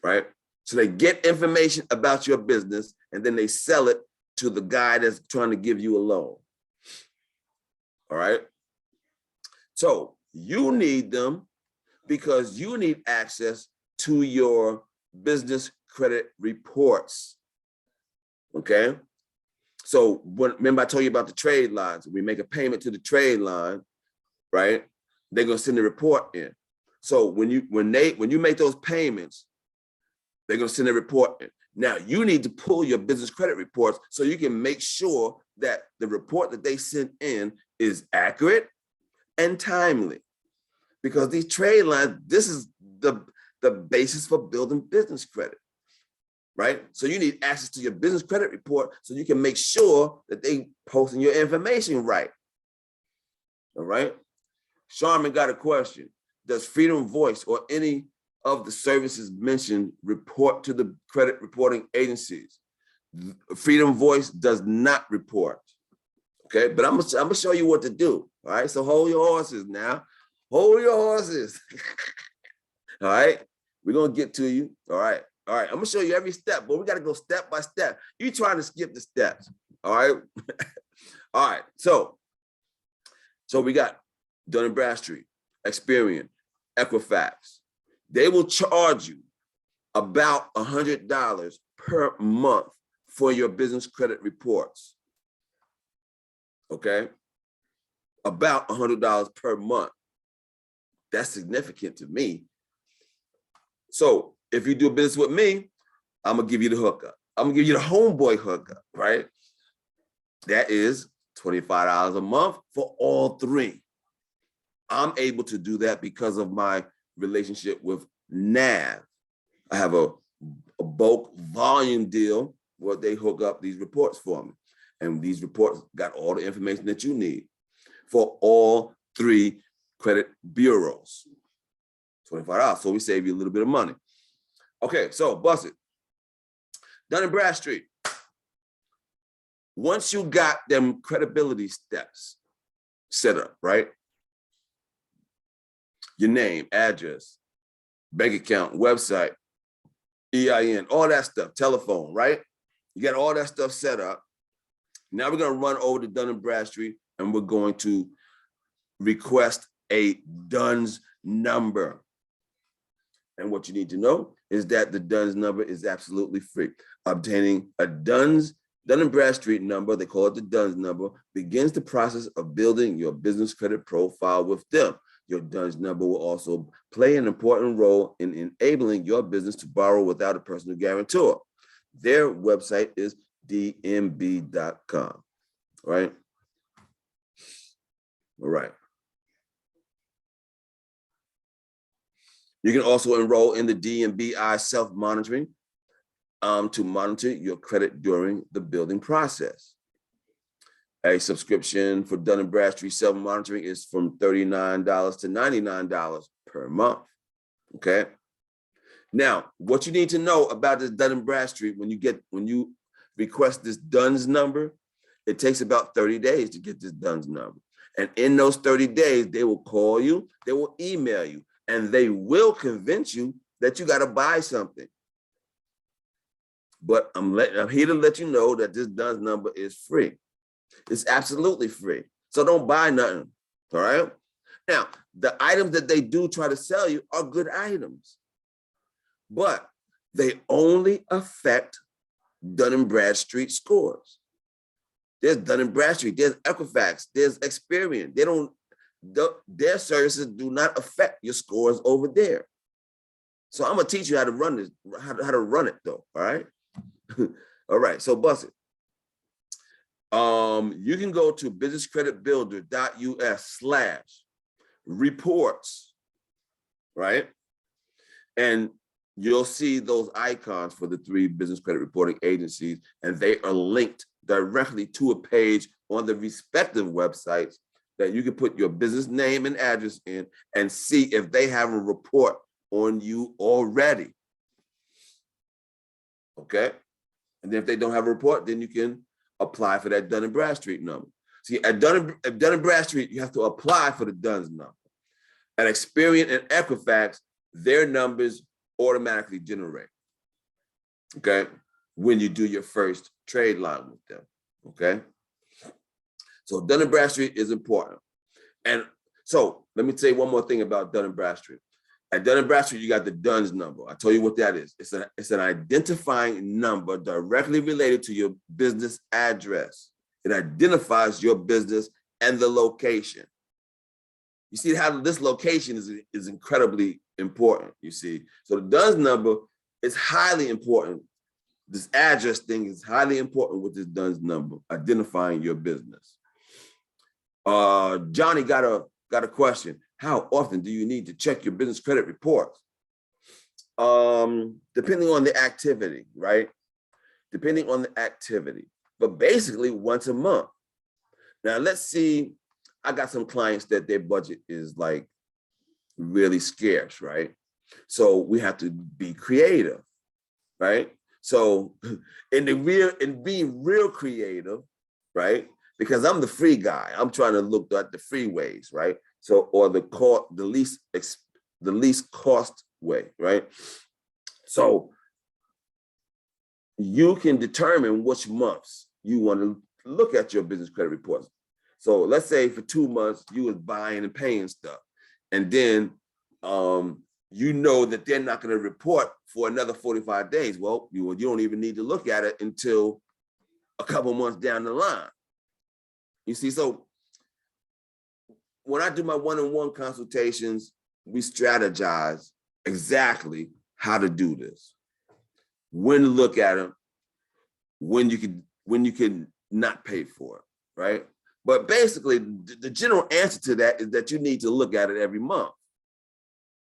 right? So they get information about your business, and then they sell it to the guy that's trying to give you a loan. All right? So you need them because you need access to your business credit reports, okay? So remember I told you about the trade lines. We make a payment to the trade line, right? They're gonna send the report in. So when you make those payments, they're gonna send a report in. Now you need to pull your business credit reports so you can make sure that the report that they sent in is accurate and timely. Because these trade lines, this is the basis for building business credit, right? So you need access to your business credit report so you can make sure that they posting your information right. All right? Sharman got a question. Does Freedom Voice or any of the services mentioned report to the credit reporting agencies? Freedom Voice does not report. Okay, but I'm gonna show you what to do. All right, so hold your horses now. Hold your horses. All right, we're gonna get to you. All right, I'm gonna show you every step, but we gotta go step by step. You trying to skip the steps. All right. All right, so we got Dun & Bradstreet, Experian, Equifax. They will charge you about $100 per month for your business credit reports. Okay, about $100 per month. That's significant to me. So if you do business with me, I'm gonna give you the hookup. I'm gonna give you the homeboy hookup, right? That is $25 a month for all 3. I'm able to do that because of my relationship with NAV. I have a bulk volume deal where they hook up these reports for me. And these reports got all the information that you need for all 3 credit bureaus. $25, so we save you a little bit of money. Okay, so bust it. Dun & Bradstreet. Once you got them credibility steps set up, right? Your name, address, bank account, website, EIN, all that stuff, telephone, right? You got all that stuff set up. Now we're gonna run over to Dun & Bradstreet and we're going to request a DUNS number. And what you need to know is that the DUNS number is absolutely free. Obtaining a Dun & Bradstreet number, they call it the DUNS number, begins the process of building your business credit profile with them. Your DUNS number will also play an important role in enabling your business to borrow without a personal guarantor. Their website is dmb.com, right? All right. You can also enroll in the DMBI self-monitoring to monitor your credit during the building process. A subscription for Dun & Bradstreet self-monitoring is from $39 to $99 per month, okay? Now, what you need to know about this Dun & Bradstreet when you request this DUNS number, it takes about 30 days to get this DUNS number. And in those 30 days, they will call you, they will email you, and they will convince you that you got to buy something. But I'm here to let you know that this DUNS number is free. It's absolutely free. So don't buy nothing, all right? Now, the items that they do try to sell you are good items, but they only affect Dun & Bradstreet scores. There's Dun & Bradstreet, there's Equifax, there's Experian. Their services do not affect your scores over there. So I'm gonna teach you how to run this, how to run it though, all right? All right, so bust it. You can go to businesscreditbuilder.us/reports, right? And you'll see those icons for the 3 business credit reporting agencies, and they are linked directly to a page on the respective websites that you can put your business name and address in and see if they have a report on you already. Okay? And then if they don't have a report, then you can apply for that Dun & Bradstreet number. See, at Dun & Bradstreet, you have to apply for the Dunn's number. At Experian and Equifax, their numbers automatically generate, okay, when you do your first trade line with them, okay? So Dun & Bradstreet is important. And so let me tell you one more thing about Dun & Bradstreet. At Dun & Bradstreet, you got the Dunn's number. I told you what that is. It's an identifying number directly related to your business address. It identifies your business and the location. You see how this location is incredibly important, you see. So the Dunn's number is highly important. This address thing is highly important with this Dunn's number, identifying your business. Johnny got a question. How often do you need to check your business credit reports? Depending on the activity, right? Depending on the activity, but basically once a month. Now let's see, I got some clients that their budget is like really scarce, right? So we have to be creative, right? So in being real creative, right? Because I'm the free guy, I'm trying to look at the free ways, right? So, or the least cost way, right? So you can determine which months you want to look at your business credit reports. So let's say for 2 months you was buying and paying stuff, and then you know that they're not going to report for another 45 days. Well, you don't even need to look at it until a couple months down the line. You see, so when I do my one-on-one consultations, we strategize exactly how to do this, when to look at them, when you can not pay for it, right? But basically, the general answer to that is that you need to look at it every month,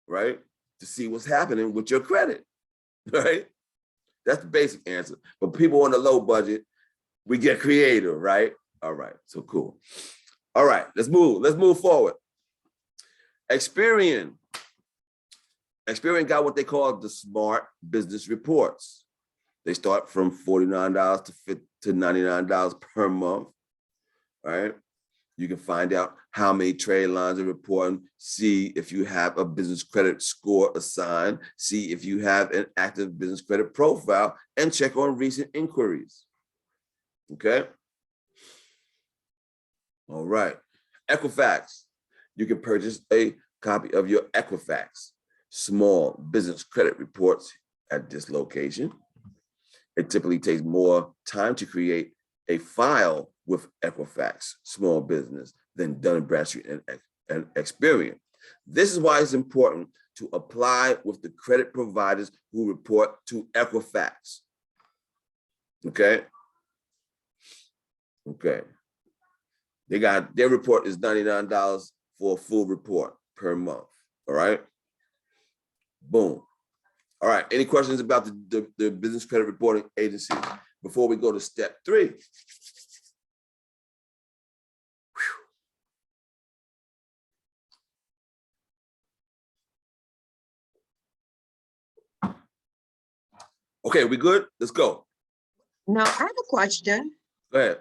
right? To see what's happening with your credit, right? That's the basic answer. But people on the low budget, we get creative, right? All right, so cool. All right, let's move forward. Experian got what they call the Smart Business Reports. They start from $49 to $99 per month, right? You can find out how many trade lines are reporting, see if you have a business credit score assigned, see if you have an active business credit profile, and check on recent inquiries, okay? All right, Equifax. You can purchase a copy of your Equifax Small Business Credit Reports at this location. It typically takes more time to create a file with Equifax Small Business than Dun & Bradstreet and Experian. This is why it's important to apply with the credit providers who report to Equifax. Okay? Okay. Their report is $99 for a full report per month. All right. Boom. All right. Any questions about the business credit reporting agency before we go to step 3? Okay, we good? Let's go. Now, I have a question. Go ahead.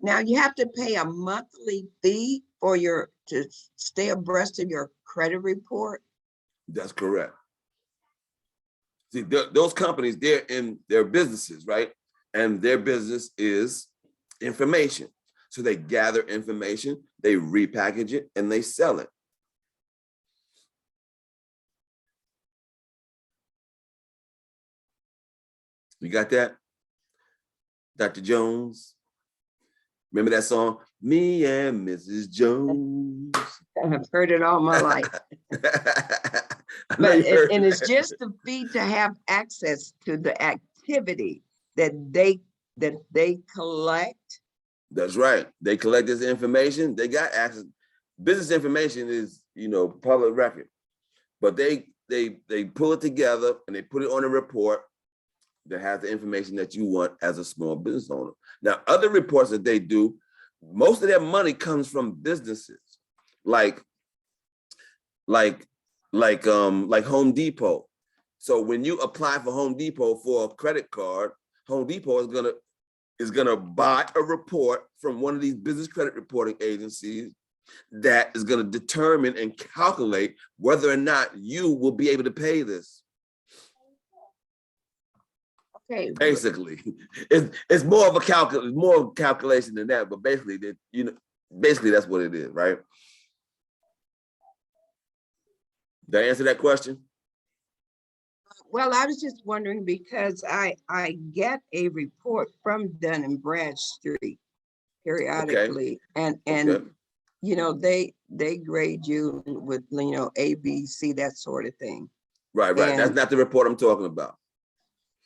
Now, you have to pay a monthly fee to stay abreast of your credit report? That's correct. See, those companies, they're in their businesses, right? And their business is information. So they gather information, they repackage it, and they sell it. You got that? Dr. Jones? Remember that song? Me and Mrs. Jones. I've heard it all my life. I know you heard And it's that. just the fee to have access to the activity that they collect. That's right. They collect this information. They got access. Business information is, public record, but they pull it together and they put it on a report that has the information that you want as a small business owner. Now, other reports that they do, most of their money comes from businesses, like Home Depot. So when you apply for Home Depot for a credit card, Home Depot is gonna buy a report from one of these business credit reporting agencies that is gonna determine and calculate whether or not you will be able to pay this. Okay. Basically, it's more of a more calculation than that, but basically basically that's what it is, right? Did I answer that question? Well, I was just wondering because I get a report from Dun and Bradstreet periodically, and Okay. they grade you with A, B, C, that sort of thing. Right. That's And not the report I'm talking about.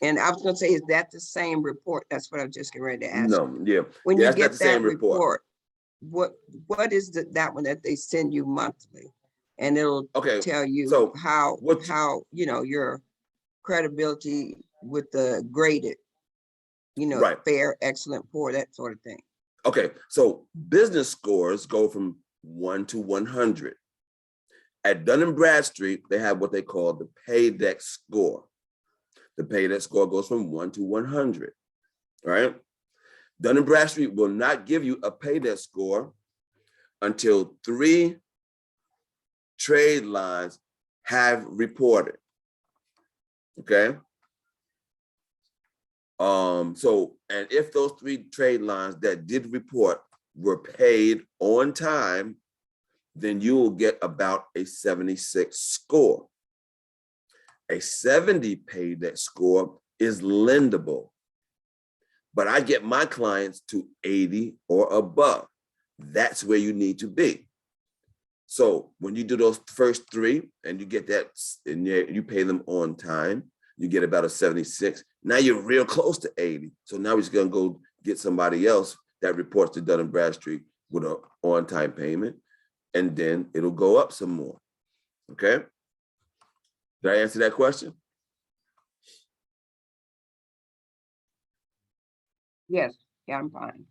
and I was gonna say, is that the same report? That's what I was just getting ready to ask. No, yeah. When Yeah, you that's not get the that same report. what is that one that they send you monthly? And it'll Okay, tell you so how what- your credibility with the graded, Right. fair, excellent, poor, that sort of thing. Okay, so business scores go from 1 to 100. At Dun & Bradstreet, they have what they call the Paydex score. The Paydex score goes from 1 to 100, right? Dun & Bradstreet will not give you a Paydex score until 3 trade lines have reported, okay? And if those 3 trade lines that did report were paid on time, then you will get about a 76 score. A 70 Paydex score is lendable, but I get my clients to 80 or above. That's where you need to be. So when you do those first 3 and you get that, and you pay them on time, you get about a 76. Now you're real close to 80. So now we're just gonna go get somebody else that reports to Dun & Bradstreet with an on-time payment, and then it'll go up some more, okay? Did I answer that question? Yes, yeah, I'm fine.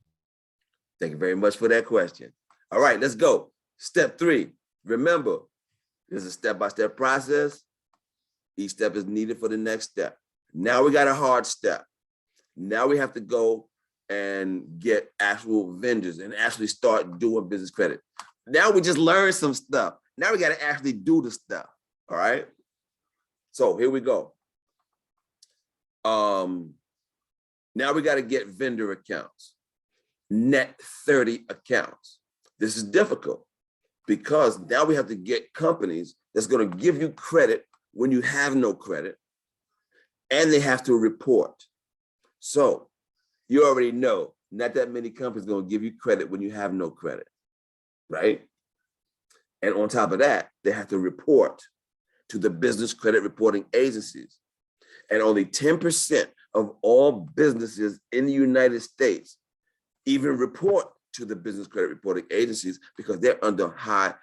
Thank you very much for that question. All right, let's go. Step 3, remember, there's a step-by-step process. Each step is needed for the next step. Now we got a hard step. Now we have to go and get actual vendors and actually start doing business credit. Now we just learned some stuff. Now we got to actually do the stuff, all right? So here we go. Now we got to get vendor accounts, net 30 accounts. This is difficult because now we have to get companies that's going to give you credit when you have no credit, and they have to report. So you already know not that many companies are going to give you credit when you have no credit, right? And on top of that, they have to report to the business credit reporting agencies. And only 10% of all businesses in the United States even report to the business credit reporting agencies because they're under high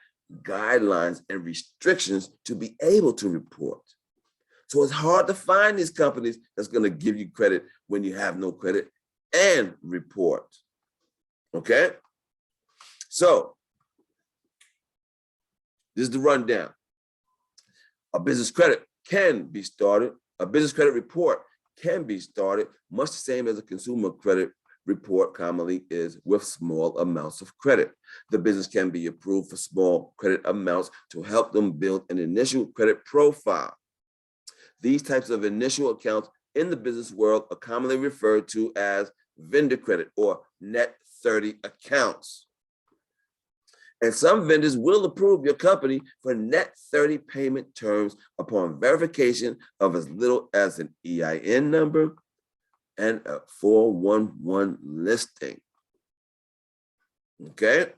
guidelines and restrictions to be able to report. So it's hard to find these companies that's going to give you credit when you have no credit and report. Okay? So this is the rundown. A business credit can be started. A business credit report can be started much the same as a consumer credit report commonly is with small amounts of credit. The business can be approved for small credit amounts to help them build an initial credit profile. These types of initial accounts in the business world are commonly referred to as vendor credit or net 30 accounts. And some vendors will approve your company for net 30 payment terms upon verification of as little as an EIN number and a 411 listing. Okay.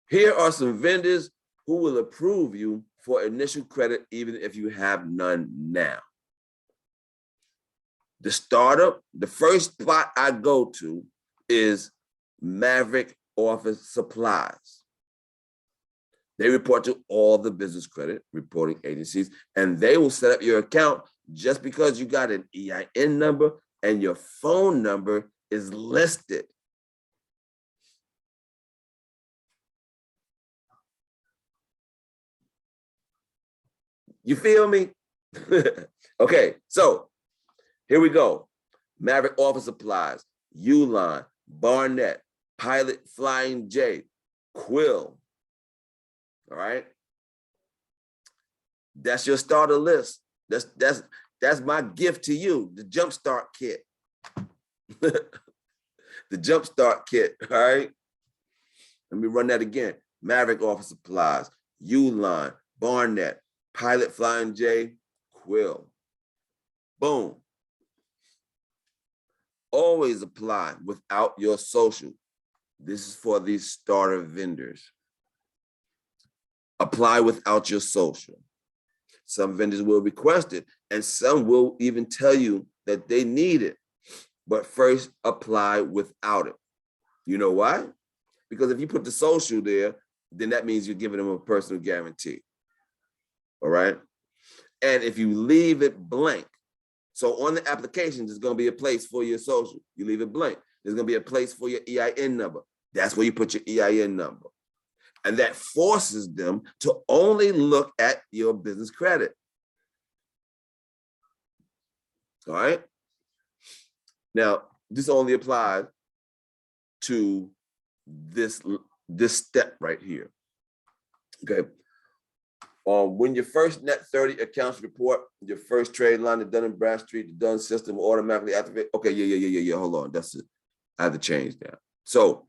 Here are some vendors who will approve you for initial credit even if you have none now. The startup, the first spot I go to is Maverick Office Supplies. They report to all the business credit reporting agencies, and they will set up your account just because you got an EIN number and your phone number is listed. You feel me? Okay, so here we go. Maverick Office Supplies, Uline, Barnett, Pilot Flying J, Quill. All right. That's your starter list. That's my gift to you, the Jumpstart Kit. The Jumpstart Kit, all right? Let me run that again. Maverick Office Supplies, Uline, Barnett, Pilot Flying J, Quill. Boom. Always apply without your social. This is for these starter vendors. Apply without your social. Some vendors will request it, and some will even tell you that they need it. But first, apply without it. You know why? Because if you put the social there, then that means you're giving them a personal guarantee. All right? And if you leave it blank, so on the application, there's going to be a place for your social. You leave it blank. There's going to be a place for your EIN number. That's where you put your EIN number. And that forces them to only look at your business credit. All right? Now, this only applies to this step right here. Okay. When your first net 30 accounts report, your first trade line, the Dun & Bradstreet, the Dun system will automatically activate. Okay, yeah. Hold on. That's it. I have to change that. So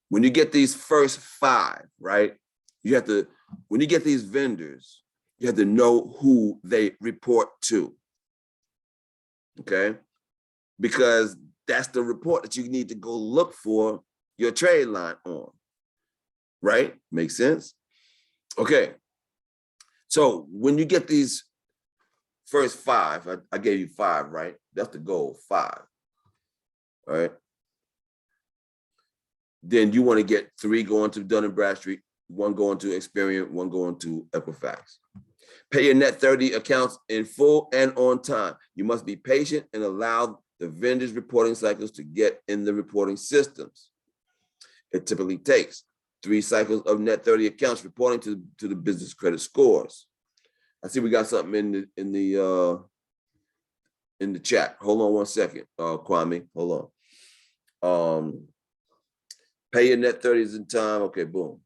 when you get these first 5, right? You have to, when you get these vendors, you have to know who they report to. Okay? Because that's the report that you need to go look for your trade line on. Right? Makes sense? Okay. So when you get these first 5, I gave you 5, right? That's the goal, 5. All right. Then you want to get 3 going to Dun & Bradstreet, 1 going to Experian, 1 going to Equifax. Pay your net 30 accounts in full and on time. You must be patient and allow the vendors' reporting cycles to get in the reporting systems. It typically takes 3 cycles of net 30 accounts reporting to the business credit scores. I see we got something in the chat. Hold on one second, Kwame. Hold on. Pay your net 30s in time. Okay, boom.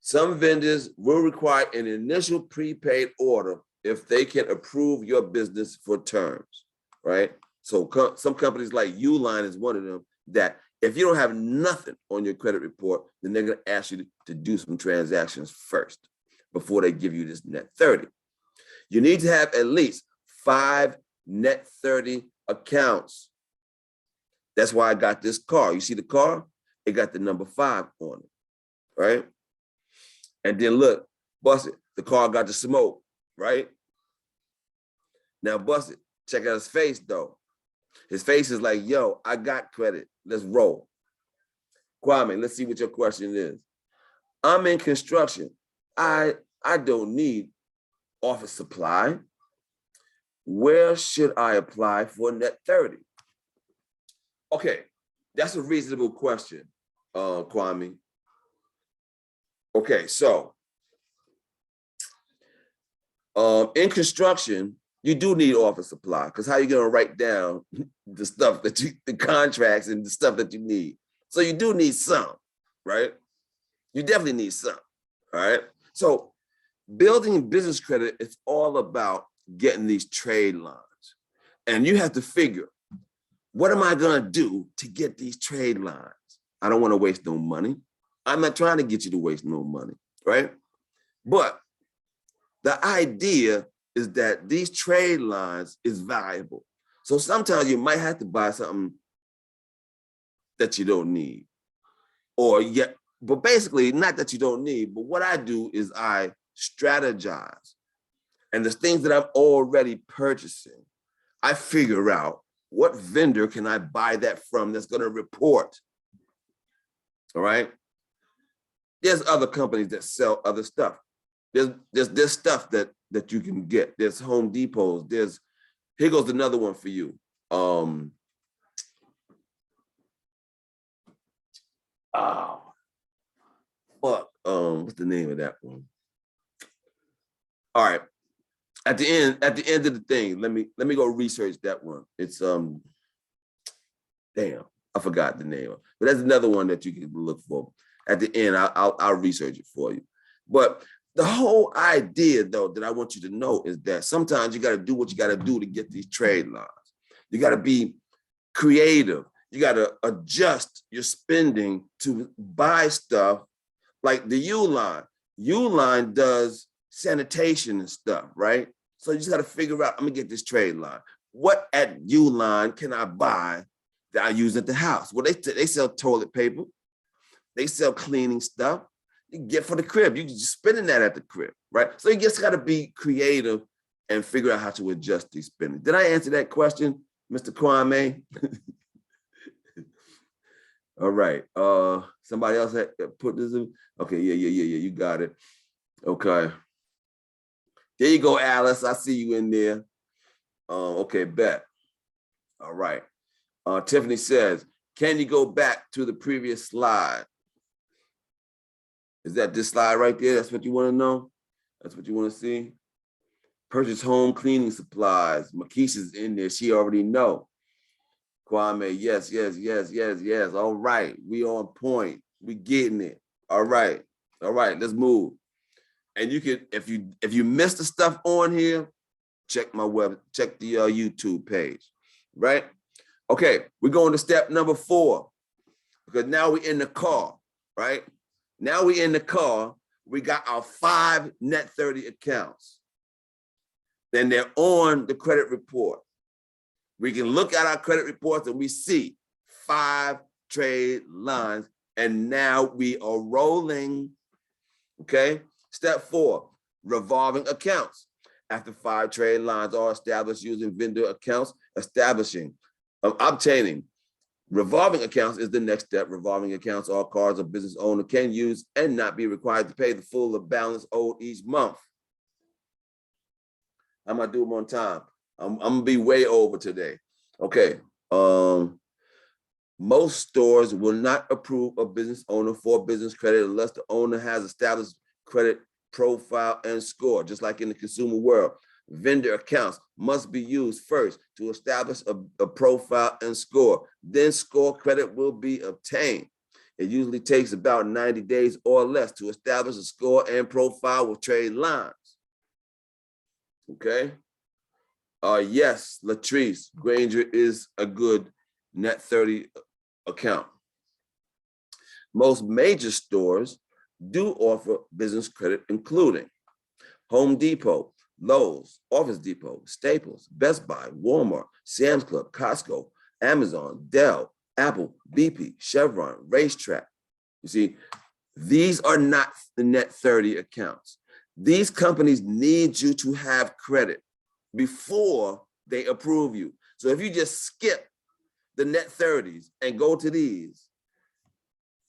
Some vendors will require an initial prepaid order if they can approve your business for terms, right? So some companies like Uline is one of them that if you don't have nothing on your credit report, then they're going to ask you to do some transactions first before they give you this net 30. You need to have at least 5 net 30 accounts. That's why I got this car. You see the car? It got the number 5 on it, right? And then look, bust it. The car got the smoke, right? Now bust it. Check out his face though. His face is like, yo, I got credit. Let's roll. Kwame, let's see what your question is. I'm in construction. I don't need office supply. Where should I apply for net 30? Okay, that's a reasonable question, Kwame. Okay, so in construction, you do need office supply because how are you going to write down the stuff that the contracts and the stuff that you need? So you do need some, right? You definitely need some, all right? So building business credit is all about getting these trade lines. And you have to figure, what am I gonna do to get these trade lines? I don't wanna waste no money. I'm not trying to get you to waste no money, right? But the idea is that these trade lines is valuable. So sometimes you might have to buy something that you don't need. But basically, not that you don't need, but what I do is I strategize. And the things that I'm already purchasing, I figure out what vendor can I buy that from that's gonna report, all right? There's other companies that sell other stuff. There's stuff that you can get. There's Home Depots. Here goes another one for you. What's the name of that one? All right. At the end of the thing, let me go research that one. It's damn, I forgot the name. But that's another one that you can look for. At the end, I'll research it for you. But the whole idea, though, that I want you to know is that sometimes you got to do what you got to do to get these trade lines. You got to be creative. You got to adjust your spending to buy stuff like the Uline. Uline does sanitation and stuff, right? So you just got to figure out, I'm gonna get this trade line. What at Uline can I buy that I use at the house? Well, they sell toilet paper. They sell cleaning stuff. You can get for the crib. You can just spending that at the crib, right? So you just got to be creative and figure out how to adjust these spending. Did I answer that question, Mr. Kwame? All right. Somebody else had put this in. Okay, yeah. You got it. Okay. There you go, Alice. I see you in there. Okay, bet. All right. Tiffany says, can you go back to the previous slide? Is that this slide right there? That's what you want to know? That's what you want to see? Purchase home cleaning supplies. Makisha's in there. She already know. Kwame, yes. All right. We on point. We getting it. All right. Let's move. And you can, if you missed the stuff on here, check the YouTube page, right? Okay, we're going to step number 4, because now we're in the car, right? Now we're in the car, we got our 5 net 30 accounts. Then they're on the credit report. We can look at our credit reports and we see 5 trade lines, and now we are rolling, okay? Step 4, revolving accounts. After 5 trade lines are established using vendor accounts, obtaining revolving accounts is the next step. Revolving accounts, all cards a business owner can use and not be required to pay the full balance owed each month. I'm gonna do them on time. I'm gonna be way over today. Okay. Most stores will not approve a business owner for business credit unless the owner has established credit profile and score. Just like in the consumer world, vendor accounts must be used first to establish a profile and score. Then score credit will be obtained. It usually takes about 90 days or less to establish a score and profile with trade lines. Okay. Yes, Latrice, Granger is a good net 30 account. Most major stores do offer business credit, including Home Depot, Lowe's, Office Depot, Staples, Best Buy, Walmart, Sam's Club, Costco, Amazon, Dell, Apple, BP, Chevron, Racetrack. You see, these are not the net 30 accounts. These companies need you to have credit before they approve you. So if you just skip the net 30s and go to these,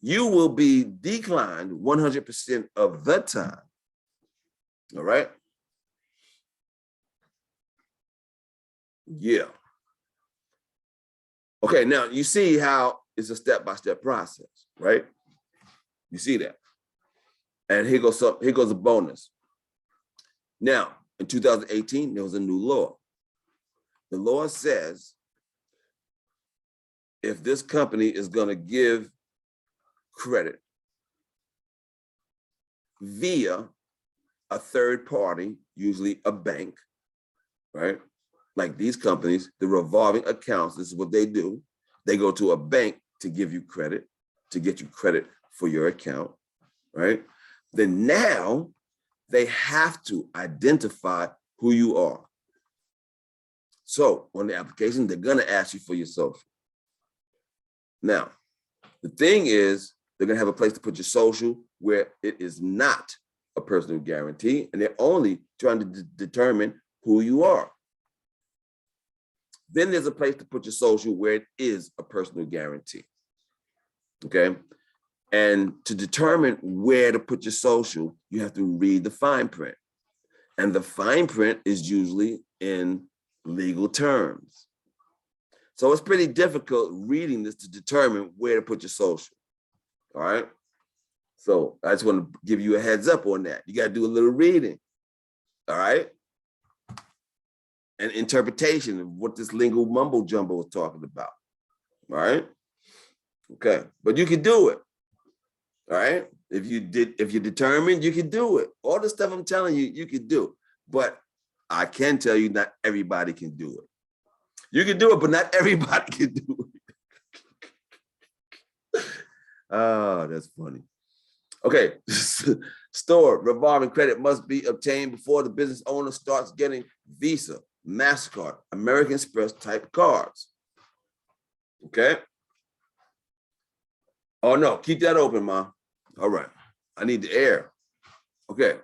you will be declined 100% of the time. All right? Yeah. Okay, now you see how it's a step-by-step process, right? You see that. And here goes a bonus. Now, in 2018, there was a new law. The law says if this company is going to give credit via a third party, usually a bank, right? Like these companies, the revolving accounts, this is what they do. They go to a bank to give you credit, to get you credit for your account, right? Then now they have to identify who you are. So on the application, they're gonna ask you for your social. Now, the thing is, they're gonna have a place to put your social where it is not a personal guarantee, and they're only trying to determine who you are. Then there's a place to put your social where it is a personal guarantee, okay? And to determine where to put your social, you have to read the fine print. And the fine print is usually in legal terms. So it's pretty difficult reading this to determine where to put your social, all right? So I just want to give you a heads up on that. You got to do a little reading, all right? And interpretation of what this legal mumbo jumbo is talking about, all right? Okay, but you can do it, all right? If you're determined, you can do it. All the stuff I'm telling you, you can do. But I can tell you not everybody can do it. You can do it, but not everybody can do it. Oh, that's funny. Okay, store revolving credit must be obtained before the business owner starts getting Visa, MasterCard, American Express type cards. Okay. Oh no, keep that open, Ma. All right, I need the air. Okay.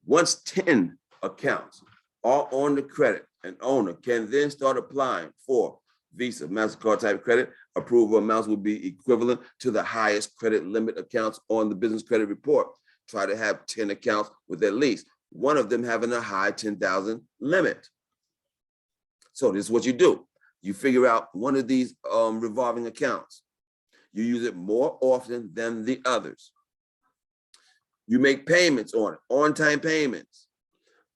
Once 10 accounts are on the credit, an owner can then start applying for Visa, MasterCard type credit. Approval amounts will be equivalent to the highest credit limit accounts on the business credit report. Try to have 10 accounts with at least one of them having a high 10,000 limit. So this is what you do. You figure out one of these revolving accounts. You use it more often than the others. You make payments on it, on-time payments.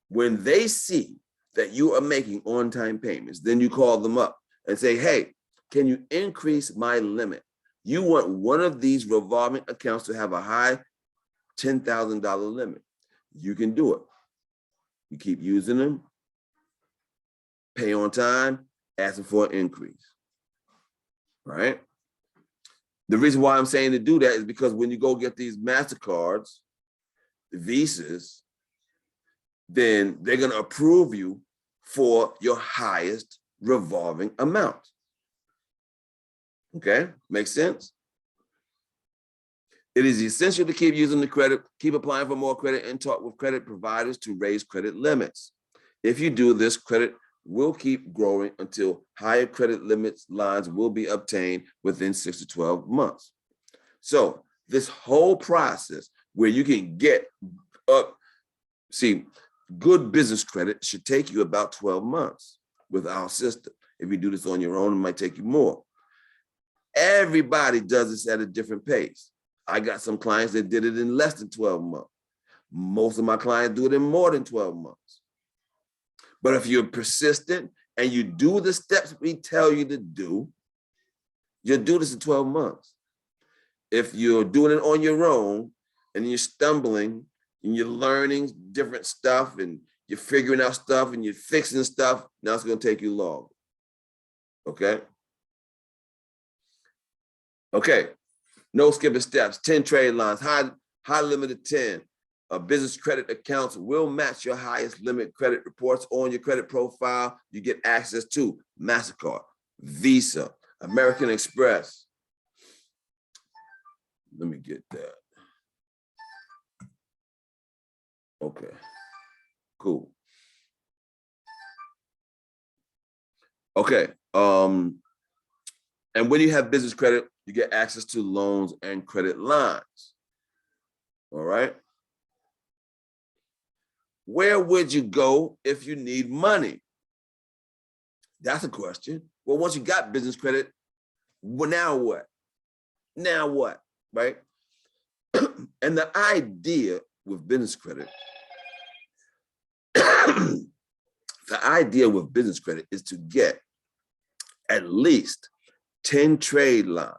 When they see that you are making on-time payments, then you call them up and say, hey, can you increase my limit? You want one of these revolving accounts to have a high $10,000 limit. You can do it. You keep using them, pay on time, asking for an increase, right? The reason why I'm saying to do that is because when you go get these MasterCards, the Visas, then they're gonna approve you for your highest revolving amount. Okay, makes sense? It is essential to keep using the credit, keep applying for more credit, and talk with credit providers to raise credit limits. If you do this, credit will keep growing until higher credit limits lines will be obtained within 6 to 12 months. So this whole process where you can get up, see, good business credit should take you about 12 months with our system. If you do this on your own, it might take you more. Everybody does this at a different pace. I got some clients that did it in less than 12 months. Most of my clients do it in more than 12 months. But if you're persistent and you do the steps we tell you to do, you'll do this in 12 months. If you're doing it on your own and you're stumbling and you're learning different stuff and you're figuring out stuff and you're fixing stuff, now it's going to take you longer. Okay? Okay. No skipping steps. 10 trade lines, high limit of 10. Business credit accounts will match your highest limit credit reports on your credit profile. You get access to MasterCard, Visa, American Express. Let me get that. Okay, cool. Okay, and when you have business credit, you get access to loans and credit lines. All right. Where would you go if you need money? That's a question. Well, once you got business credit, well, now what? Now what, right? And the idea with business credit, the idea with business credit is to get at least 10 trade lines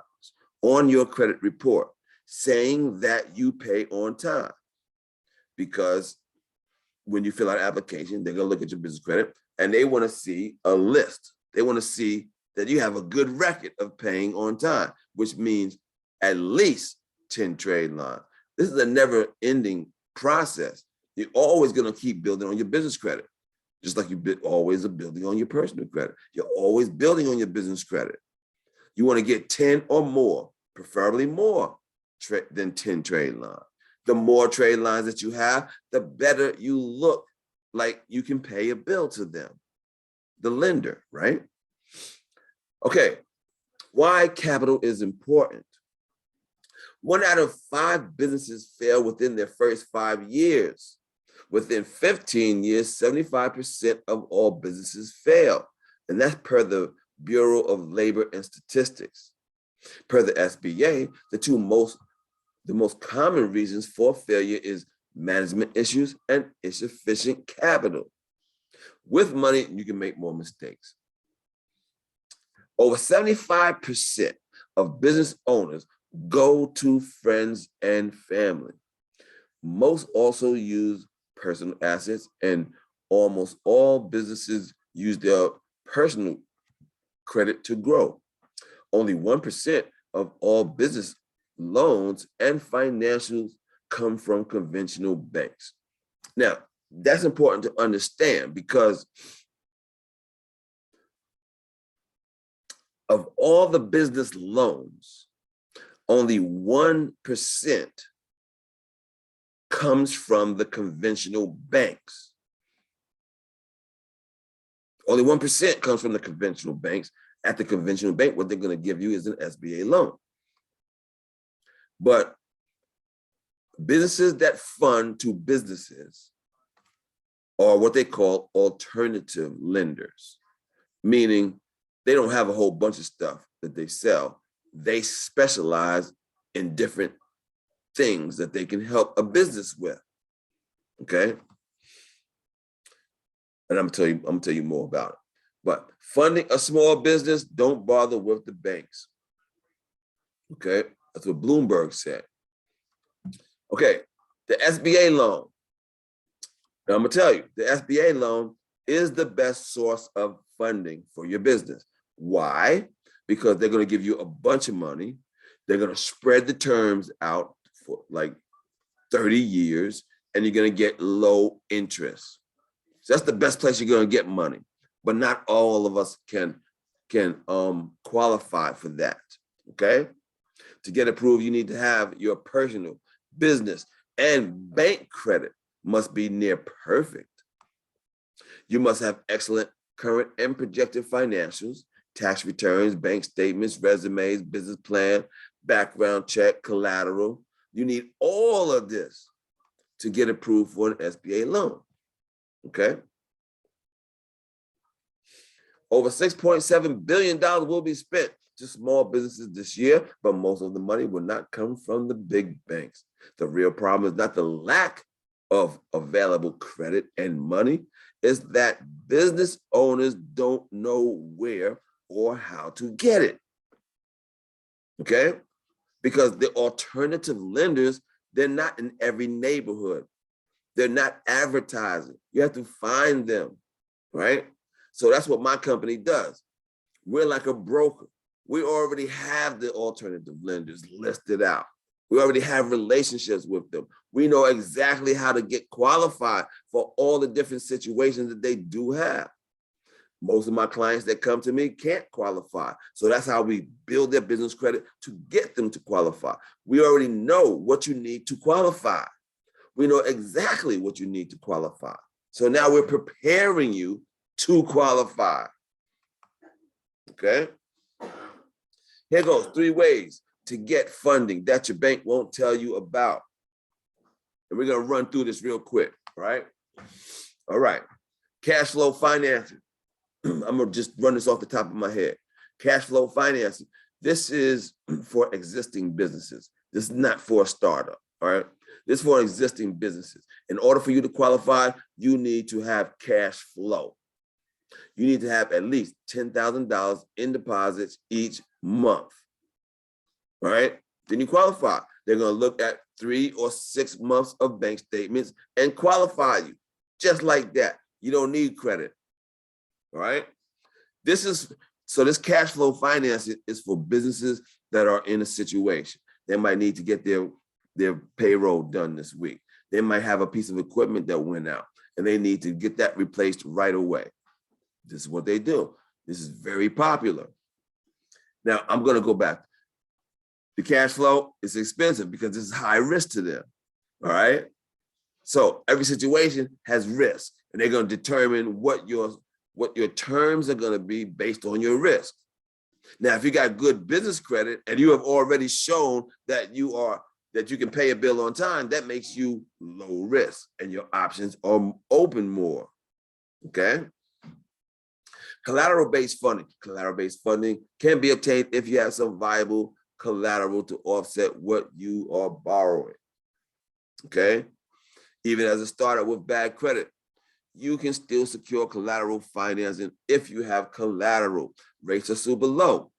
on your credit report. saying that you pay on time. Because when you fill out an application, they're gonna look at your business credit and they wanna see a list. They wanna see that you have a good record of paying on time, which means at least 10 trade lines. This is a never ending process. You're always gonna keep building on your business credit, just like you always are building on your personal credit. You're always building on your business credit. You wanna get 10 or more, preferably more than 10 trade lines. The more trade lines that you have, the better you look like you can pay a bill to them, the lender, right? Okay, why capital is important. 1 out of 5 businesses fail within their first 5 years. Within 15 years, 75% of all businesses fail. And that's per the Bureau of Labor and Statistics. Per the SBA, the most common reasons for failure is management issues and insufficient capital. With money, you can make more mistakes. Over 75% of business owners go to friends and family. Most also use personal assets, and almost all businesses use their personal credit to grow. Only 1% of all business loans and financials come from conventional banks. Now, that's important to understand because of all the business loans, only 1% comes from the conventional banks. Only 1% comes from the conventional banks. At the conventional bank, what they're going to give you is an SBA loan. But businesses that fund to businesses are what they call alternative lenders, meaning they don't have a whole bunch of stuff that they sell. They specialize in different things that they can help a business with, okay? And I'm gonna tell you more about it. But funding a small business, don't bother with the banks, okay? That's what Bloomberg said. Okay, the SBA loan. Now I'm gonna tell you, the SBA loan is the best source of funding for your business. Why? Because they're gonna give you a bunch of money. They're gonna spread the terms out for like 30 years, and you're gonna get low interest. So that's the best place you're gonna get money. But not all of us can qualify for that, okay? To get approved, you need to have your personal, business, and bank credit must be near perfect. You must have excellent current and projected financials, tax returns, bank statements, resumes, business plan, background check, collateral. You need all of this to get approved for an SBA loan, okay? Over $6.7 billion will be spent to small businesses this year, but most of the money will not come from the big banks. The real problem is not the lack of available credit and money, it's that business owners don't know where or how to get it, okay? Because the alternative lenders, they're not in every neighborhood. They're not advertising. You have to find them, right? So that's what my company does. We're like a broker. We already have the alternative lenders listed out. We already have relationships with them. We know exactly how to get qualified for all the different situations that they do have. Most of my clients that come to me can't qualify. So that's how we build their business credit to get them to qualify. We already know what you need to qualify. We know exactly what you need to qualify. So now we're preparing you to qualify, okay? Here goes 3 ways to get funding that your bank won't tell you about. And we're gonna run through this real quick, right? All right, cash flow financing. I'm gonna just run this off the top of my head. Cash flow financing. This is for existing businesses. This is not for a startup, all right? This is for existing businesses. In order for you to qualify, you need to have cash flow. You need to have at least $10,000 in deposits each month, all right? Then you qualify. They're going to look at 3 or 6 months of bank statements and qualify you just like that. You don't need credit. All right. This cash flow financing is for businesses that are in a situation. They might need to get their payroll done this week. They might have a piece of equipment that went out and they need to get that replaced right away. This is what they do. This is very popular. Now, I'm going to go back. The cash flow is expensive because it's high risk to them. All right. So every situation has risk, and they're going to determine what your terms are going to be based on your risk. Now, if you got good business credit and you have already shown that you can pay a bill on time, that makes you low risk and your options are open more. Okay. Collateral-based funding. Collateral-based funding can be obtained if you have some viable collateral to offset what you are borrowing. Okay. Even as a startup with bad credit, you can still secure collateral financing if you have collateral. Rates are super low.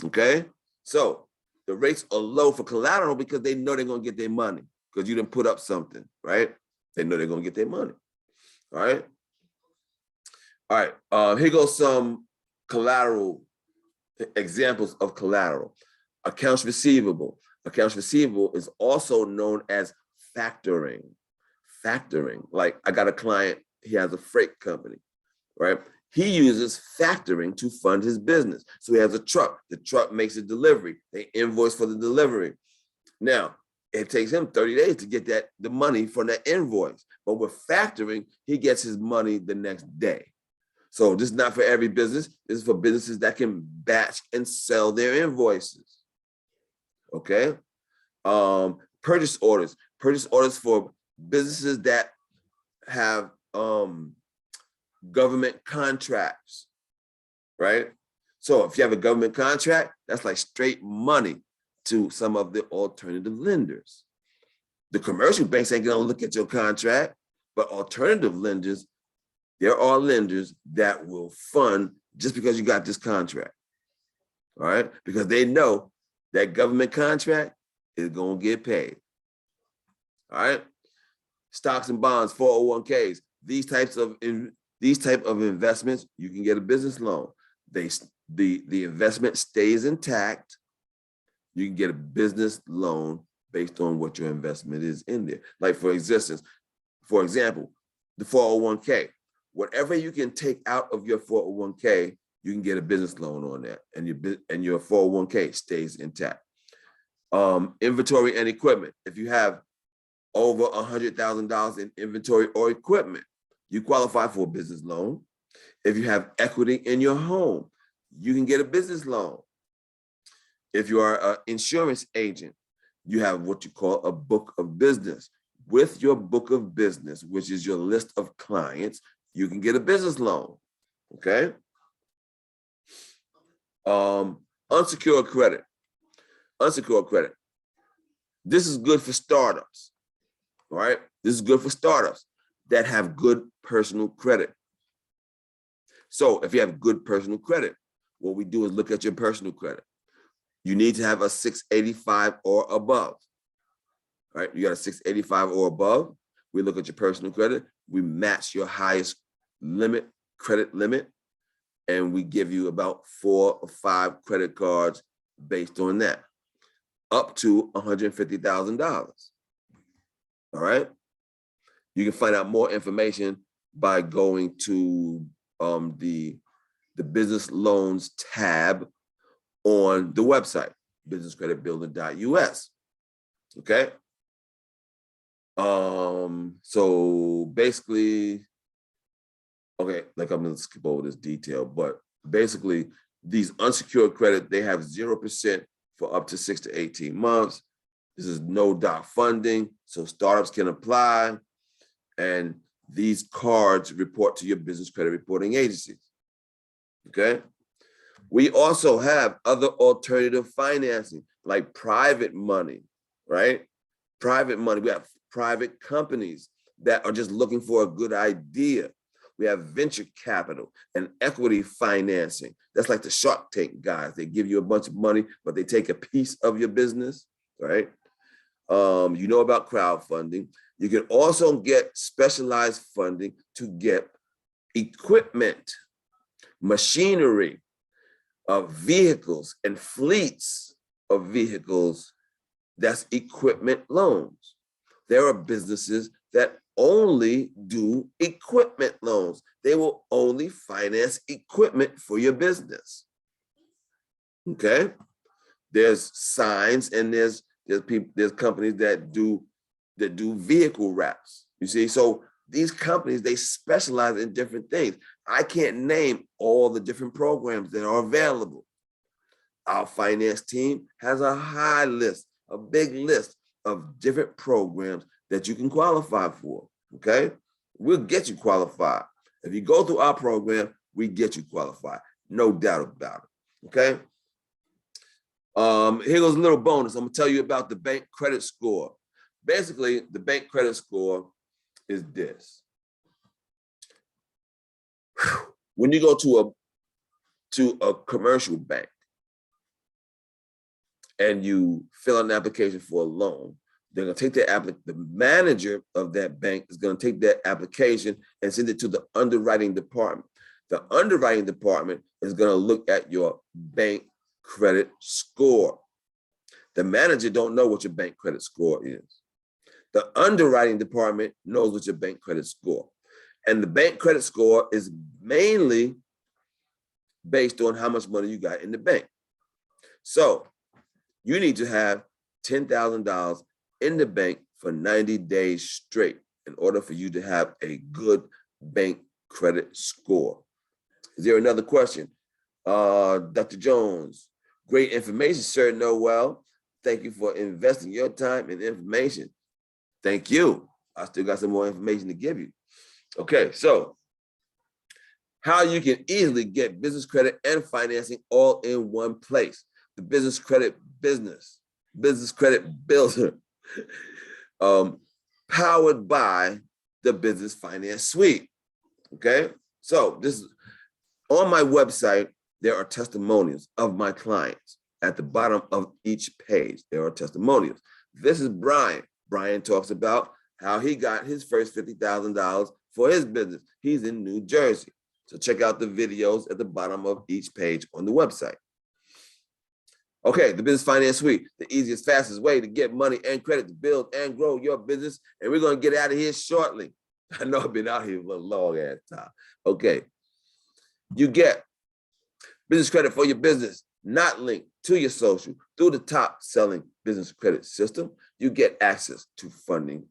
Okay. So the rates are low for collateral because they know they're going to get their money because you didn't put up something, right? They know they're going to get their money. All right. All right. Here goes some collateral examples of collateral. Accounts receivable. Accounts receivable is also known as factoring. Factoring. Like I got a client, he has a freight company, right? He uses factoring to fund his business. So he has a truck. The truck makes a delivery. They invoice for the delivery. Now, it takes him 30 days to get the money from that invoice. But with factoring, he gets his money the next day. So this is not for every business. This is for businesses that can batch and sell their invoices. Okay. Purchase orders. Purchase orders for businesses that have government contracts, right? So if you have a government contract, that's like straight money to some of the alternative lenders. The commercial banks ain't gonna look at your contract, but alternative lenders, there are lenders that will fund just because you got this contract, all right? Because they know that government contract is gonna get paid, all right? Stocks and bonds, 401ks, these type of investments, you can get a business loan. The investment stays intact. You can get a business loan based on what your investment is in there. Like for example, the 401k, whatever you can take out of your 401k, you can get a business loan on that, and your 401k stays intact. Inventory and equipment. If you have over $100,000 in inventory or equipment, you qualify for a business loan. If you have equity in your home, you can get a business loan. If you are an insurance agent, you have what you call a book of business. With your book of business, which is your list of clients, you can get a business loan, okay? Unsecured credit. Unsecured credit. This is good for startups, all right? This is good for startups that have good personal credit. So if you have good personal credit, what we do is look at your personal credit. You need to have a 685 or above, right? You got a 685 or above. We look at your personal credit. We match your highest credit limit, and we give you about 4 or 5 credit cards based on that, up to $150,000. All right. You can find out more information by going to the business loans tab on the website, businesscreditbuilder.us. Okay. So basically, okay, like I'm gonna skip over this detail, but basically these unsecured credit, they have 0% for up to 6 to 18 months. This is no doc funding, so startups can apply, and these cards report to your business credit reporting agencies. Okay. We also have other alternative financing, like private money, right? Private money. We have private companies that are just looking for a good idea. We have venture capital and equity financing. That's like the Shark Tank guys. They give you a bunch of money, but they take a piece of your business, right? You know about crowdfunding. You can also get specialized funding to get equipment, machinery, vehicles, and fleets of vehicles. That's equipment loans. There are businesses that only do equipment loans. They will only finance equipment for your business. Okay? There's signs, and there's companies that do vehicle wraps. You see, so these companies, they specialize in different things. I can't name all the different programs that are available. Our finance team has a high list, a big list of different programs that you can qualify for, okay? We'll get you qualified. If you go through our program, we get you qualified, no doubt about it, okay? Here goes a little bonus. I'm gonna tell you about the bank credit score. Basically, the bank credit score is this. When you go to a commercial bank and you fill out an application for a loan, they're gonna take the manager of that bank is gonna take that application and send it to the underwriting department. The underwriting department is gonna look at your bank credit score. The manager don't know what your bank credit score is. The underwriting department knows what your bank credit score. And the bank credit score is mainly based on how much money you got in the bank. So you need to have $10,000 in the bank for 90 days straight in order for you to have a good bank credit score. Is there another question? Dr. Jones, great information, sir. Noel, thank you for investing your time and information. Thank you. I still got some more information to give you. Okay, so how you can easily get business credit and financing all in one place. The business credit builder, powered by the Business Finance Suite. Okay, so this is on my website. There are testimonials of my clients. At the bottom of each page, there are testimonials. This is Brian. Brian talks about how he got his first $50,000 for his business. He's in New Jersey. So check out the videos at the bottom of each page on the website. Okay, the Business Finance Suite, the easiest, fastest way to get money and credit to build and grow your business. And we're going to get out of here shortly. I know I've been out here for a long ass time. Okay, you get business credit for your business, not linked to your social, through the top selling business credit system. You get access to funding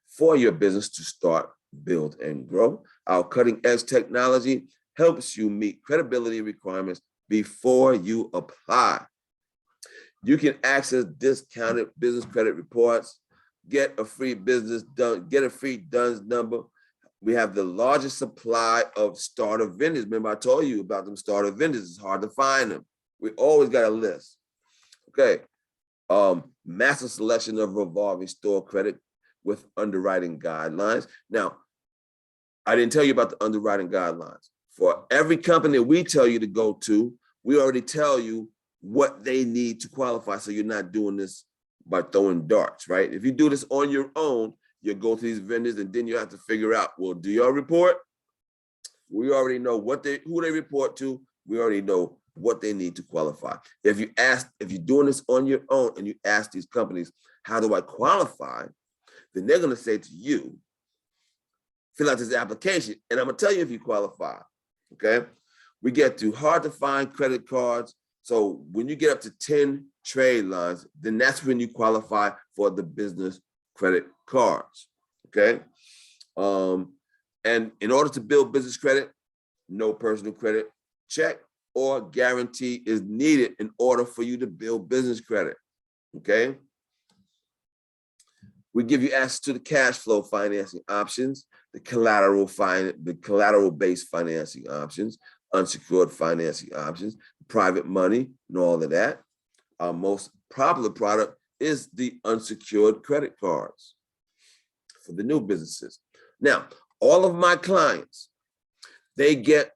for your business to start, build, and grow. Our cutting edge technology helps you meet credibility requirements before you apply. You can access discounted business credit reports, get a free DUNS number. We have the largest supply of starter vendors. Remember, I told you about them starter vendors. It's hard to find them. We always got a list. Okay. Massive selection of revolving store credit with underwriting guidelines. Now, I didn't tell you about the underwriting guidelines. For every company we tell you to go to, we already tell you what they need to qualify, so you're not doing this by throwing darts, right? If you do this on your own, you go to these vendors and then you have to figure out, well, do y'all report? We already know who they report to. We already know what they need to qualify. If you're doing this on your own and you ask these companies, how do I qualify? Then they're gonna say to you, fill out this application, and I'm gonna tell you if you qualify, okay? We get to hard to find credit cards. So when you get up to 10 trade lines, then that's when you qualify for the business credit cards, okay? And in order to build business credit, no personal credit check or guarantee is needed in order for you to build business credit, okay? We give you access to the cash flow financing options, the collateral-based financing options, unsecured financing options, private money, and all of that. Our most popular product is the unsecured credit cards for the new businesses. Now, all of my clients, they get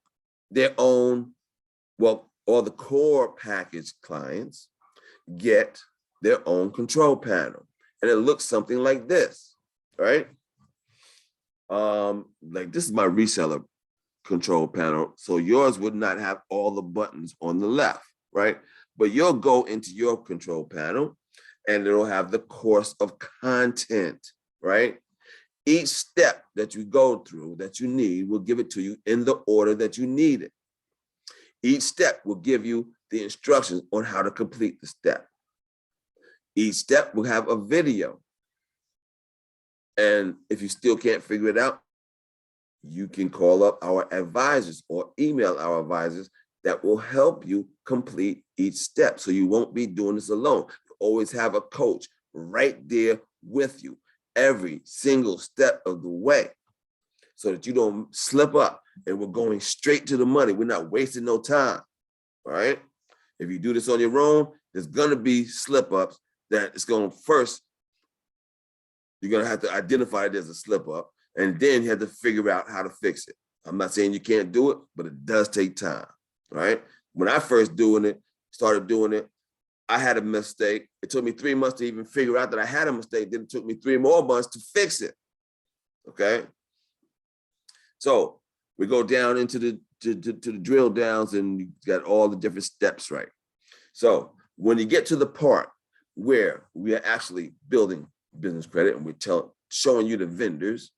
their own, well, all the core package clients get their own control panel. and it looks something like this, right? Like this is my reseller control panel. So yours would not have all the buttons on the left, right? But you'll go into your control panel and it'll have the course of content, right? Each step that you go through that you need will give it to you in the order that you need it. Each step will give you the instructions on how to complete the step. Each step will have a video. And if you still can't figure it out, you can call up our advisors or email our advisors that will help you complete each step. So you won't be doing this alone. You always have a coach right there with you every single step of the way so that you don't slip up and we're going straight to the money. We're not wasting no time, all right? If you do this on your own, there's gonna be slip ups that it's going first, you're gonna have to identify it as a slip up and then you have to figure out how to fix it. I'm not saying you can't do it, but it does take time, right? When I first started doing it, I had a mistake. It took me 3 months to even figure out that I had a mistake. Then it took me 3 more months to fix it, okay? So we go down into the drill downs and you got all the different steps, right? So when you get to the part where we are actually building business credit and we're showing you the vendors,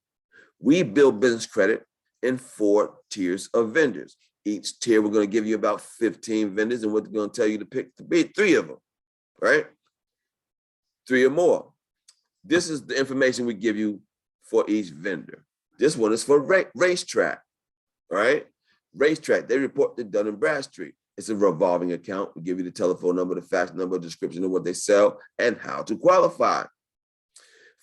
we build business credit in 4 tiers of vendors. Each tier, we're going to give you about 15 vendors, and we're going to tell you to pick 3 of them, right? 3 or more. This is the information we give you for each vendor. This one is for Racetrack, right? Racetrack, they report to Dun & Bradstreet. It's a revolving account. We give you the telephone number, the fax number, description of what they sell, and how to qualify.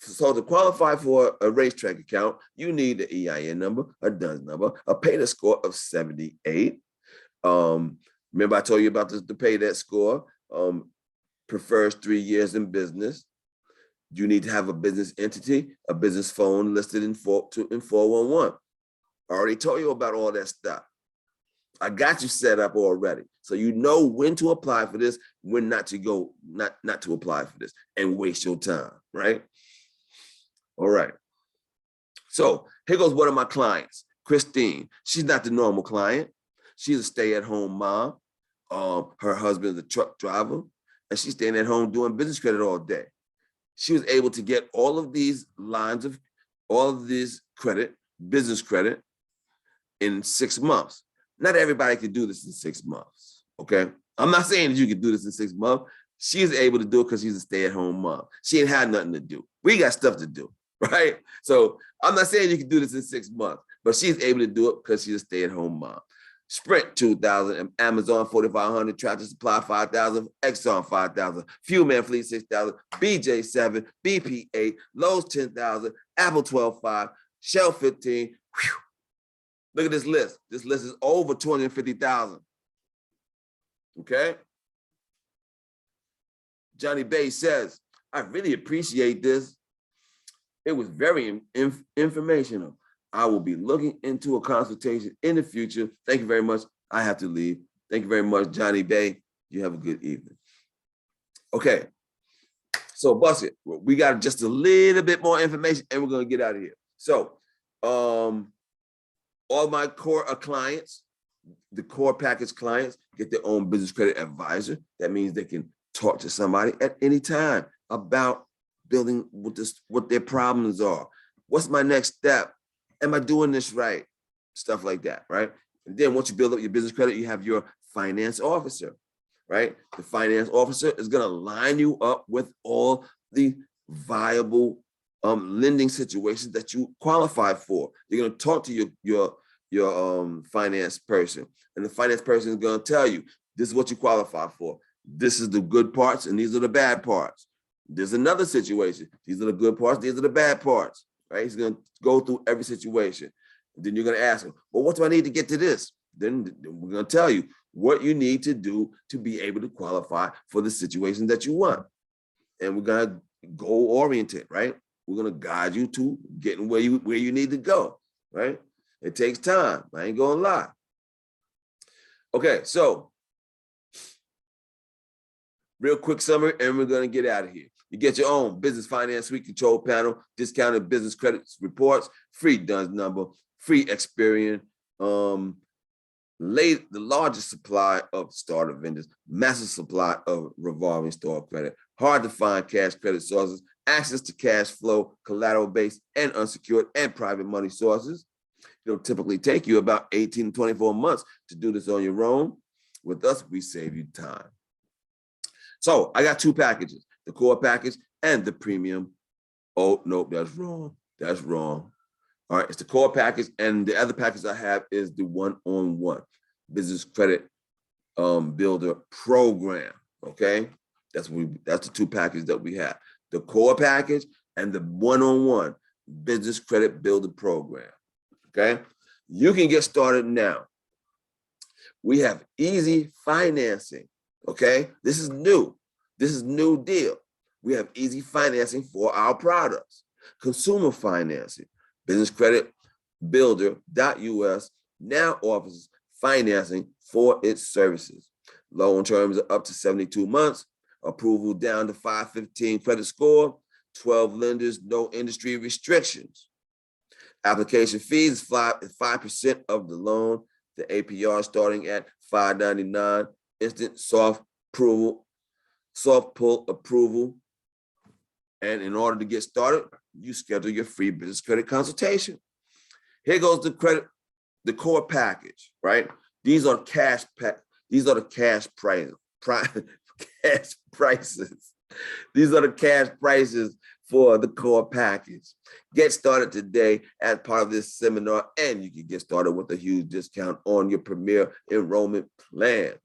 So to qualify for a Racetrack account, you need the EIN number, a DUNS number, a payment score of 78. Remember I told you about the pay that score, prefers 3 years in business. You need to have a business entity, a business phone listed in 411. I already told you about all that stuff. I got you set up already. So you know when to apply for this, when not to apply for this and waste your time, right? All right. So here goes one of my clients, Christine. She's not the normal client. She's a stay-at-home mom. Her husband is a truck driver, and she's staying at home doing business credit all day. She was able to get all of these credit, business credit, in 6 months. Not everybody can do this in 6 months, okay? I'm not saying that you can do this in 6 months. She's able to do it because she's a stay-at-home mom. She ain't had nothing to do. We got stuff to do, right? So I'm not saying you can do this in 6 months, but she's able to do it because she's a stay-at-home mom. Sprint 2,000, Amazon 4,500, Tractor Supply 5,000, Exxon 5,000, Fuel Man Fleet 6,000, BJ 7, BP 8, Lowe's 10,000, Apple 12.5, Shell 15. Whew. Look at this list. This list is over 250,000. Okay. Johnny Bay says, I really appreciate this. It was very informational. I will be looking into a consultation in the future. Thank you very much. I have to leave. Thank you very much, Johnny Bay. You have a good evening. Okay. So, Bucket, we got just a little bit more information and we're going to get out of here. So, all my core clients, the core package clients, get their own business credit advisor. That means they can talk to somebody at any time about building what their problems are. What's my next step? Am I doing this right? Stuff like that, right? And then once you build up your business credit, you have your finance officer, right? The finance officer is going to line you up with all the viable lending situations that you qualify for. You're going to talk to your finance person, and the finance person is going to tell you, this is what you qualify for. This is the good parts, and these are the bad parts. There's another situation. These are the good parts. These are the bad parts, right? He's going to go through every situation. And then you're going to ask him, well, what do I need to get to this? Then we're going to tell you what you need to do to be able to qualify for the situation that you want. And we're going to goal oriented, right? We're going to guide you to getting where you need to go, right? It takes time. I ain't going to lie. Okay, so real quick summary, and we're going to get out of here. You get your own business finance suite control panel, discounted business credit reports, free DUNS number, free Experian, the largest supply of starter vendors, massive supply of revolving store credit, hard to find cash credit sources, access to cash flow, collateral-based and unsecured and private money sources. It'll typically take you about 18 to 24 months to do this on your own. With us, we save you time. So I got two packages, the core package and the premium. Oh, nope, that's wrong. That's wrong. All right, it's the core package, and the other package I have is the one-on-one business credit builder program. Okay, that's the two packages that we have: the core package and the one-on-one business credit builder program. Okay, you can get started now. We have easy financing. Okay, this is new. This is new deal. We have easy financing for our products. Consumer financing. Business Credit Builder.us now offers financing for its services. Loan terms are up to 72 months, approval down to 515 credit score, 12 lenders, no industry restrictions. Application fees is 5% of the loan, the APR starting at $5.99, instant soft pull approval. And in order to get started, you schedule your free business credit consultation. Here goes the core package, right? These are the cash prices. Cash prices. These are the cash prices for the core package. Get started today as part of this seminar, and you can get started with a huge discount on your premier enrollment plan.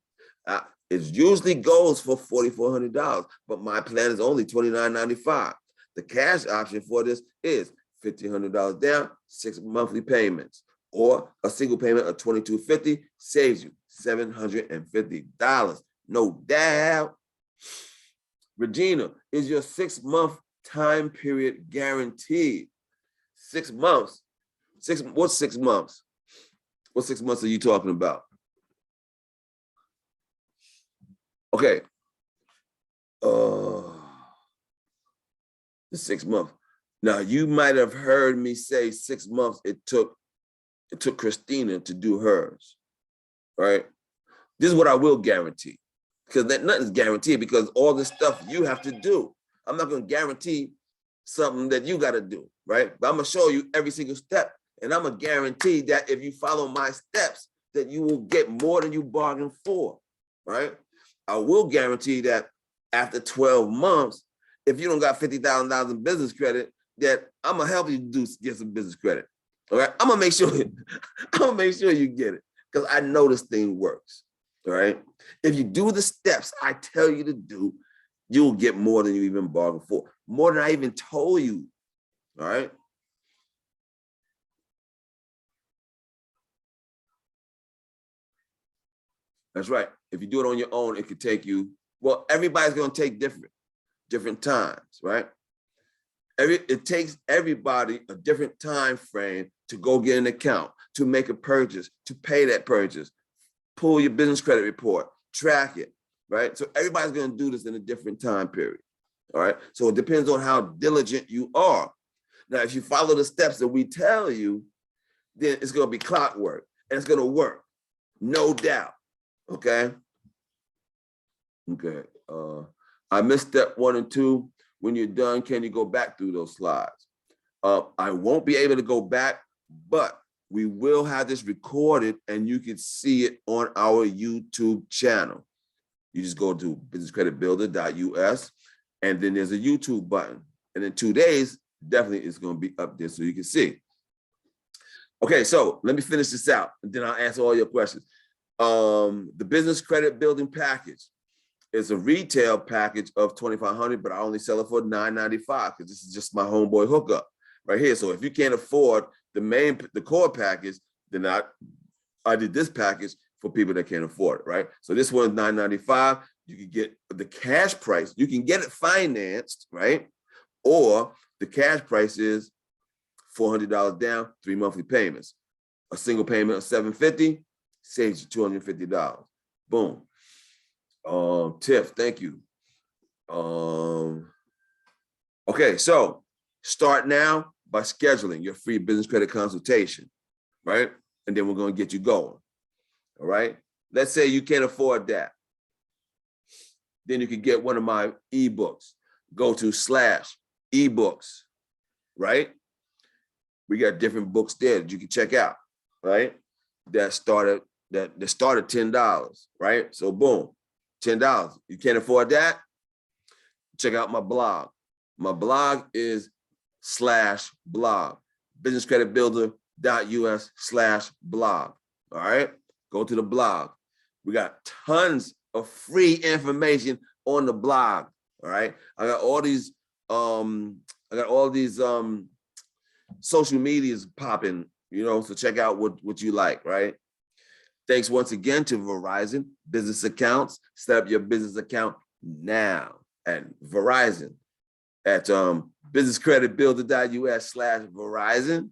It usually goes for $4,400, but my plan is only $29.95. The cash option for this is $1,500 down, 6 monthly payments, or a single payment of $2,250 saves you $750. No doubt. Regina, is your 6-month time period guaranteed? 6 months. What's 6 months? What 6 months are you talking about? Okay. The 6 months. Now you might have heard me say 6 months. It took Christina to do hers, right? This is what I will guarantee, because nothing's guaranteed, because all this stuff you have to do. I'm not going to guarantee something that you got to do, right? But I'm going to show you every single step, and I'm going to guarantee that if you follow my steps, that you will get more than you bargained for, right? I will guarantee that after 12 months, if you don't got $50,000 in business credit, that I'm gonna help you get some business credit. All right, I'm gonna make sure you get it, because I know this thing works. All right, if you do the steps I tell you to do, you'll get more than you even bargained for, more than I even told you. All right. That's right. If you do it on your own, it could take you, well, everybody's going to take different times, right? It takes everybody a different time frame to go get an account, to make a purchase, to pay that purchase, pull your business credit report, track it, right? So everybody's going to do this in a different time period, all right? So it depends on how diligent you are. Now, if you follow the steps that we tell you, then it's going to be clockwork, and it's going to work, no doubt. Okay. Okay. I missed step 1 and 2. When you're done, can you go back through those slides? I won't be able to go back, but we will have this recorded, and you can see it on our YouTube channel. You just go to businesscreditbuilder.us, and then there's a YouTube button. And in 2 days, definitely it's going to be up there so you can see. Okay, so let me finish this out, and then I'll answer all your questions. The business credit building package is a retail package of $2,500, but I only sell it for $9.95 because this is just my homeboy hookup right here. So if you can't afford the core package, then I did this package for people that can't afford it, right? So this one's $9.95. You can get the cash price. You can get it financed, right? Or the cash price is $400 down, 3 monthly payments. A single payment of $750 saves you $250. Boom. Tiff, thank you. Okay, so start now by scheduling your free business credit consultation, right? And then we're going to get you going. All right. Let's say you can't afford that. Then you can get one of my ebooks. Go to /ebooks, right? We got different books there that you can check out, right? That start at $10, right? So boom, $10. You can't afford that? Check out my blog. My blog is /blog, businesscreditbuilder.us/blog. All right, go to the blog. We got tons of free information on the blog. All right, I got all these social medias popping, so check out what you like, right? Thanks once again to Verizon Business Accounts. Set up your business account now at Verizon at businesscreditbuilder.us/Verizon.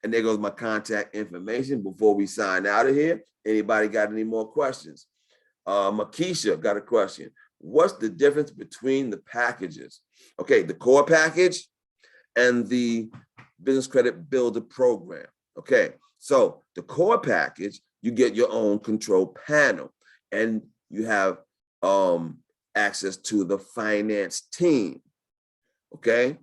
And there goes my contact information before we sign out of here. Anybody got any more questions? Makisha got a question. What's the difference between the packages? Okay, the core package and the Business Credit Builder program. Okay, so the core package, you get your own control panel and you have access to the finance team. Okay,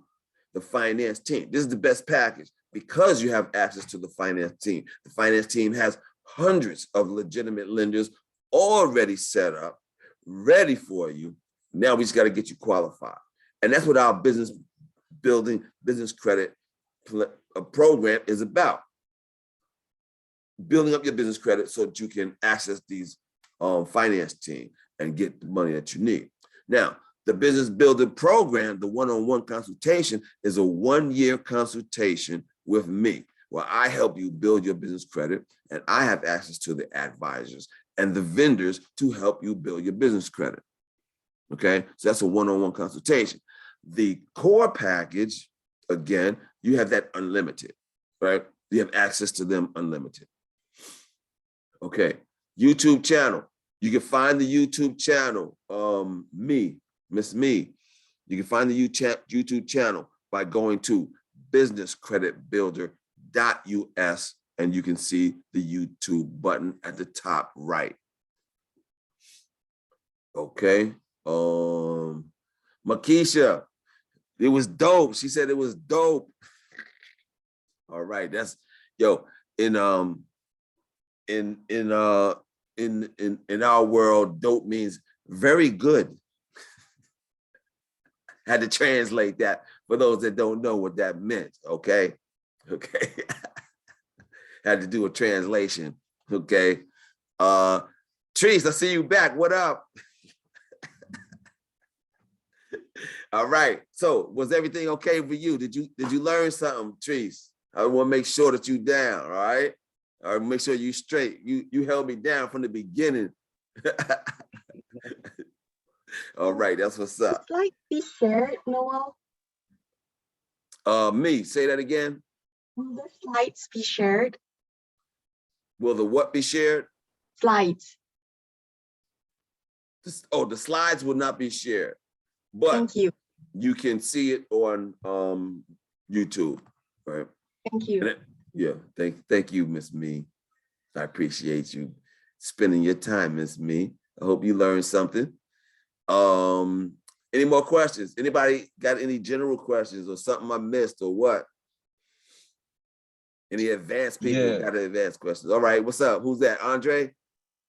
the finance team. This is the best package because you have access to the finance team. The finance team has hundreds of legitimate lenders already set up, ready for you. Now we just got to get you qualified. And that's what our business building, business credit program is about. Building up your business credit so that you can access these finance team and get the money that you need. Now, the business builder program, the one-on-one consultation, is a one-year consultation with me where I help you build your business credit and I have access to the advisors and the vendors to help you build your business credit. Okay, so that's a one-on-one consultation. The core package, again, you have that unlimited, right? You have access to them unlimited. Okay, YouTube channel. You can find the YouTube channel, Miss Me. You can find the YouTube channel by going to businesscreditbuilder.us and you can see the YouTube button at the top right. Okay. Makisha, it was dope. She said it was dope. All right, that's in our world, dope means very good. Had to translate that for those that don't know what that meant. Okay. Had to do a translation. Okay. Trees, I see you back. What up? All right. So was everything okay for you? Did you learn something, Trees? I want to make sure that you down. All right. All right, make sure you straight. You held me down from the beginning. All right, that's what's up. Slide be shared, Noel. Me, say that again. Will the slides be shared? Will the what be shared? Slides. The slides will not be shared, but Thank you. You can see it on YouTube, right? Thank you. Yeah, thank you, Miss Me. I appreciate you spending your time, Miss Me. I hope you learned something. Any more questions? Anybody got any general questions or something I missed or what? Any advanced people got advanced questions? All right, what's up? Who's that? Andre?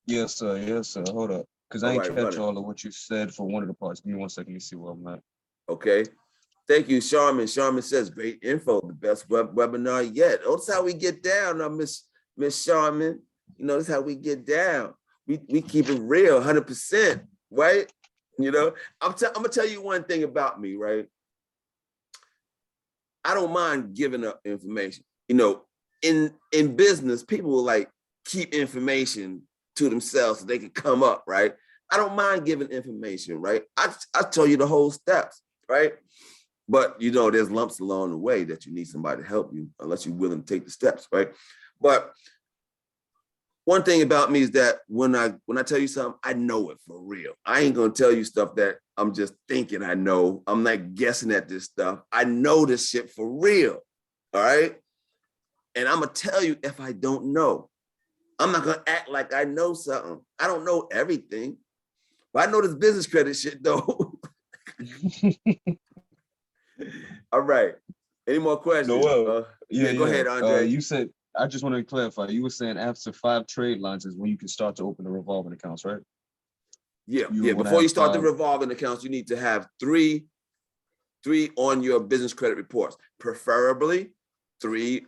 Yes, sir. Yes, sir. Hold up. Because I ain't catch running. all of what you said for one of the parts. Give me 1 second to see where I'm at. Okay. Thank you, Charmin. Charmin says, great info, the best webinar yet. Oh, that's how we get down now, Miss Charmin. That's how we get down. We keep it real, 100%, right? I'm gonna tell you one thing about me, right? I don't mind giving up information. In business, people will keep information to themselves so they can come up, right? I don't mind giving information, right? I tell you the whole steps, right? But there's lumps along the way that you need somebody to help you unless you're willing to take the steps, right? But one thing about me is that when I tell you something, I know it for real. I ain't gonna tell you stuff that I'm just thinking I know. I'm not guessing at this stuff. I know this shit for real. All right. And I'm going to tell you if I don't know. I'm not going to act like I know something. I don't know everything. But I know this business credit shit, though. All right. Any more questions? Noel, Go ahead, Andre. You said, I just want to clarify, you were saying after 5 trade lines is when you can start to open the revolving accounts, right? Yeah. Before you start the revolving accounts, you need to have three on your business credit reports, preferably 3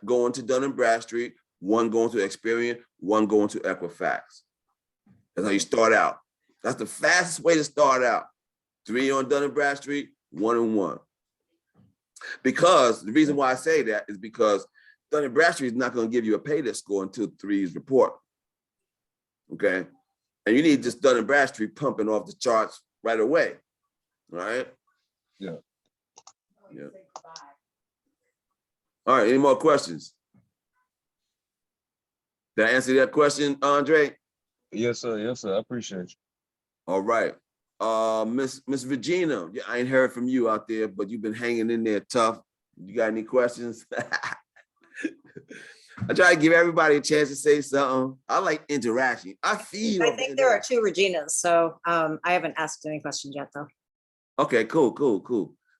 going to Dun & Bradstreet, 1 going to Experian, 1 going to Equifax. That's how you start out. That's the fastest way to start out. 3 on Dun & Bradstreet, 1 and 1. Because the reason why I say that is because Dun & Bradstreet is not going to give you a payday score until 3's report. Okay. And you need just Dun & Bradstreet pumping off the charts right away. All right. Yeah. All right. Any more questions? Did I answer that question, Andre? Yes, sir. Yes, sir. I appreciate you. All right. Miss Regina, I ain't heard from you out there, but you've been hanging in there tough. You got any questions? I try to give everybody a chance to say something. I like interaction. I think there are 2 Reginas, so I haven't asked any questions yet, though. Okay, cool.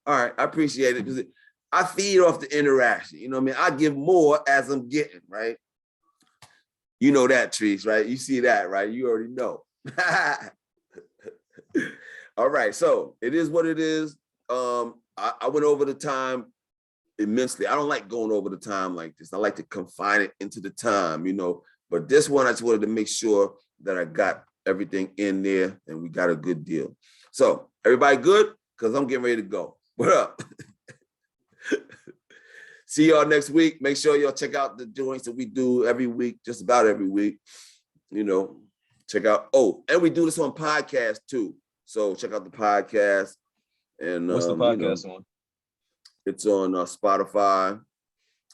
All right, I appreciate it because I feed off the interaction. You know what I mean? I give more as I'm getting, right? You know that, Trees, right? You see that, right? You already know. All right, so it is what it is. I went over the time immensely. I don't like going over the time like this. I like to confine it into the time, you know. But this one, I just wanted to make sure that I got everything in there and we got a good deal. So everybody good? Because I'm getting ready to go. What up? See y'all next week. Make sure y'all check out the joints that we do every week, just about every week. You know, check out. Oh, and we do this on podcast too. So check out the podcast. And what's the podcast on? It's on Spotify.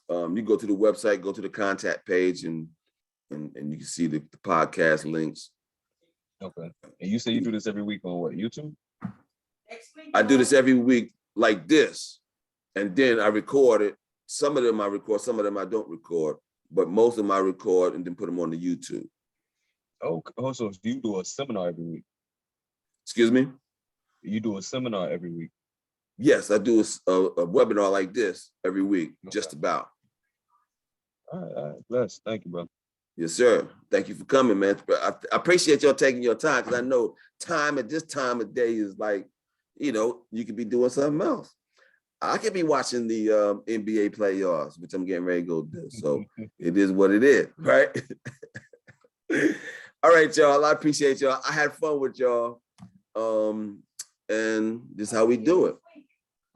You go to the website, go to the contact page, and you can see the podcast links. Okay. And you say you do this every week on what, YouTube? I do this every week like this, and then I record it. Some of them I record, some of them I don't record, but most of them I record and then put them on the YouTube. Oh, so you do a seminar every week? Excuse me? You do a seminar every week? Yes, I do a webinar like this every week, just about. All right, bless. Thank you, bro. Yes, sir. Thank you for coming, man. I appreciate y'all taking your time because I know time at this time of day is like, you know, you could be doing something else. I could be watching the NBA playoffs, which I'm getting ready to go do. So it is what it is, right? All right, y'all. I appreciate y'all. I had fun with y'all. And this is how we do it.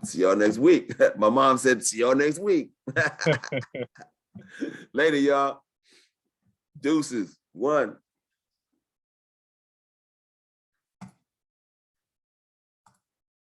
See y'all next week. My mom said, see y'all next week. Later, y'all. Deuces. 1.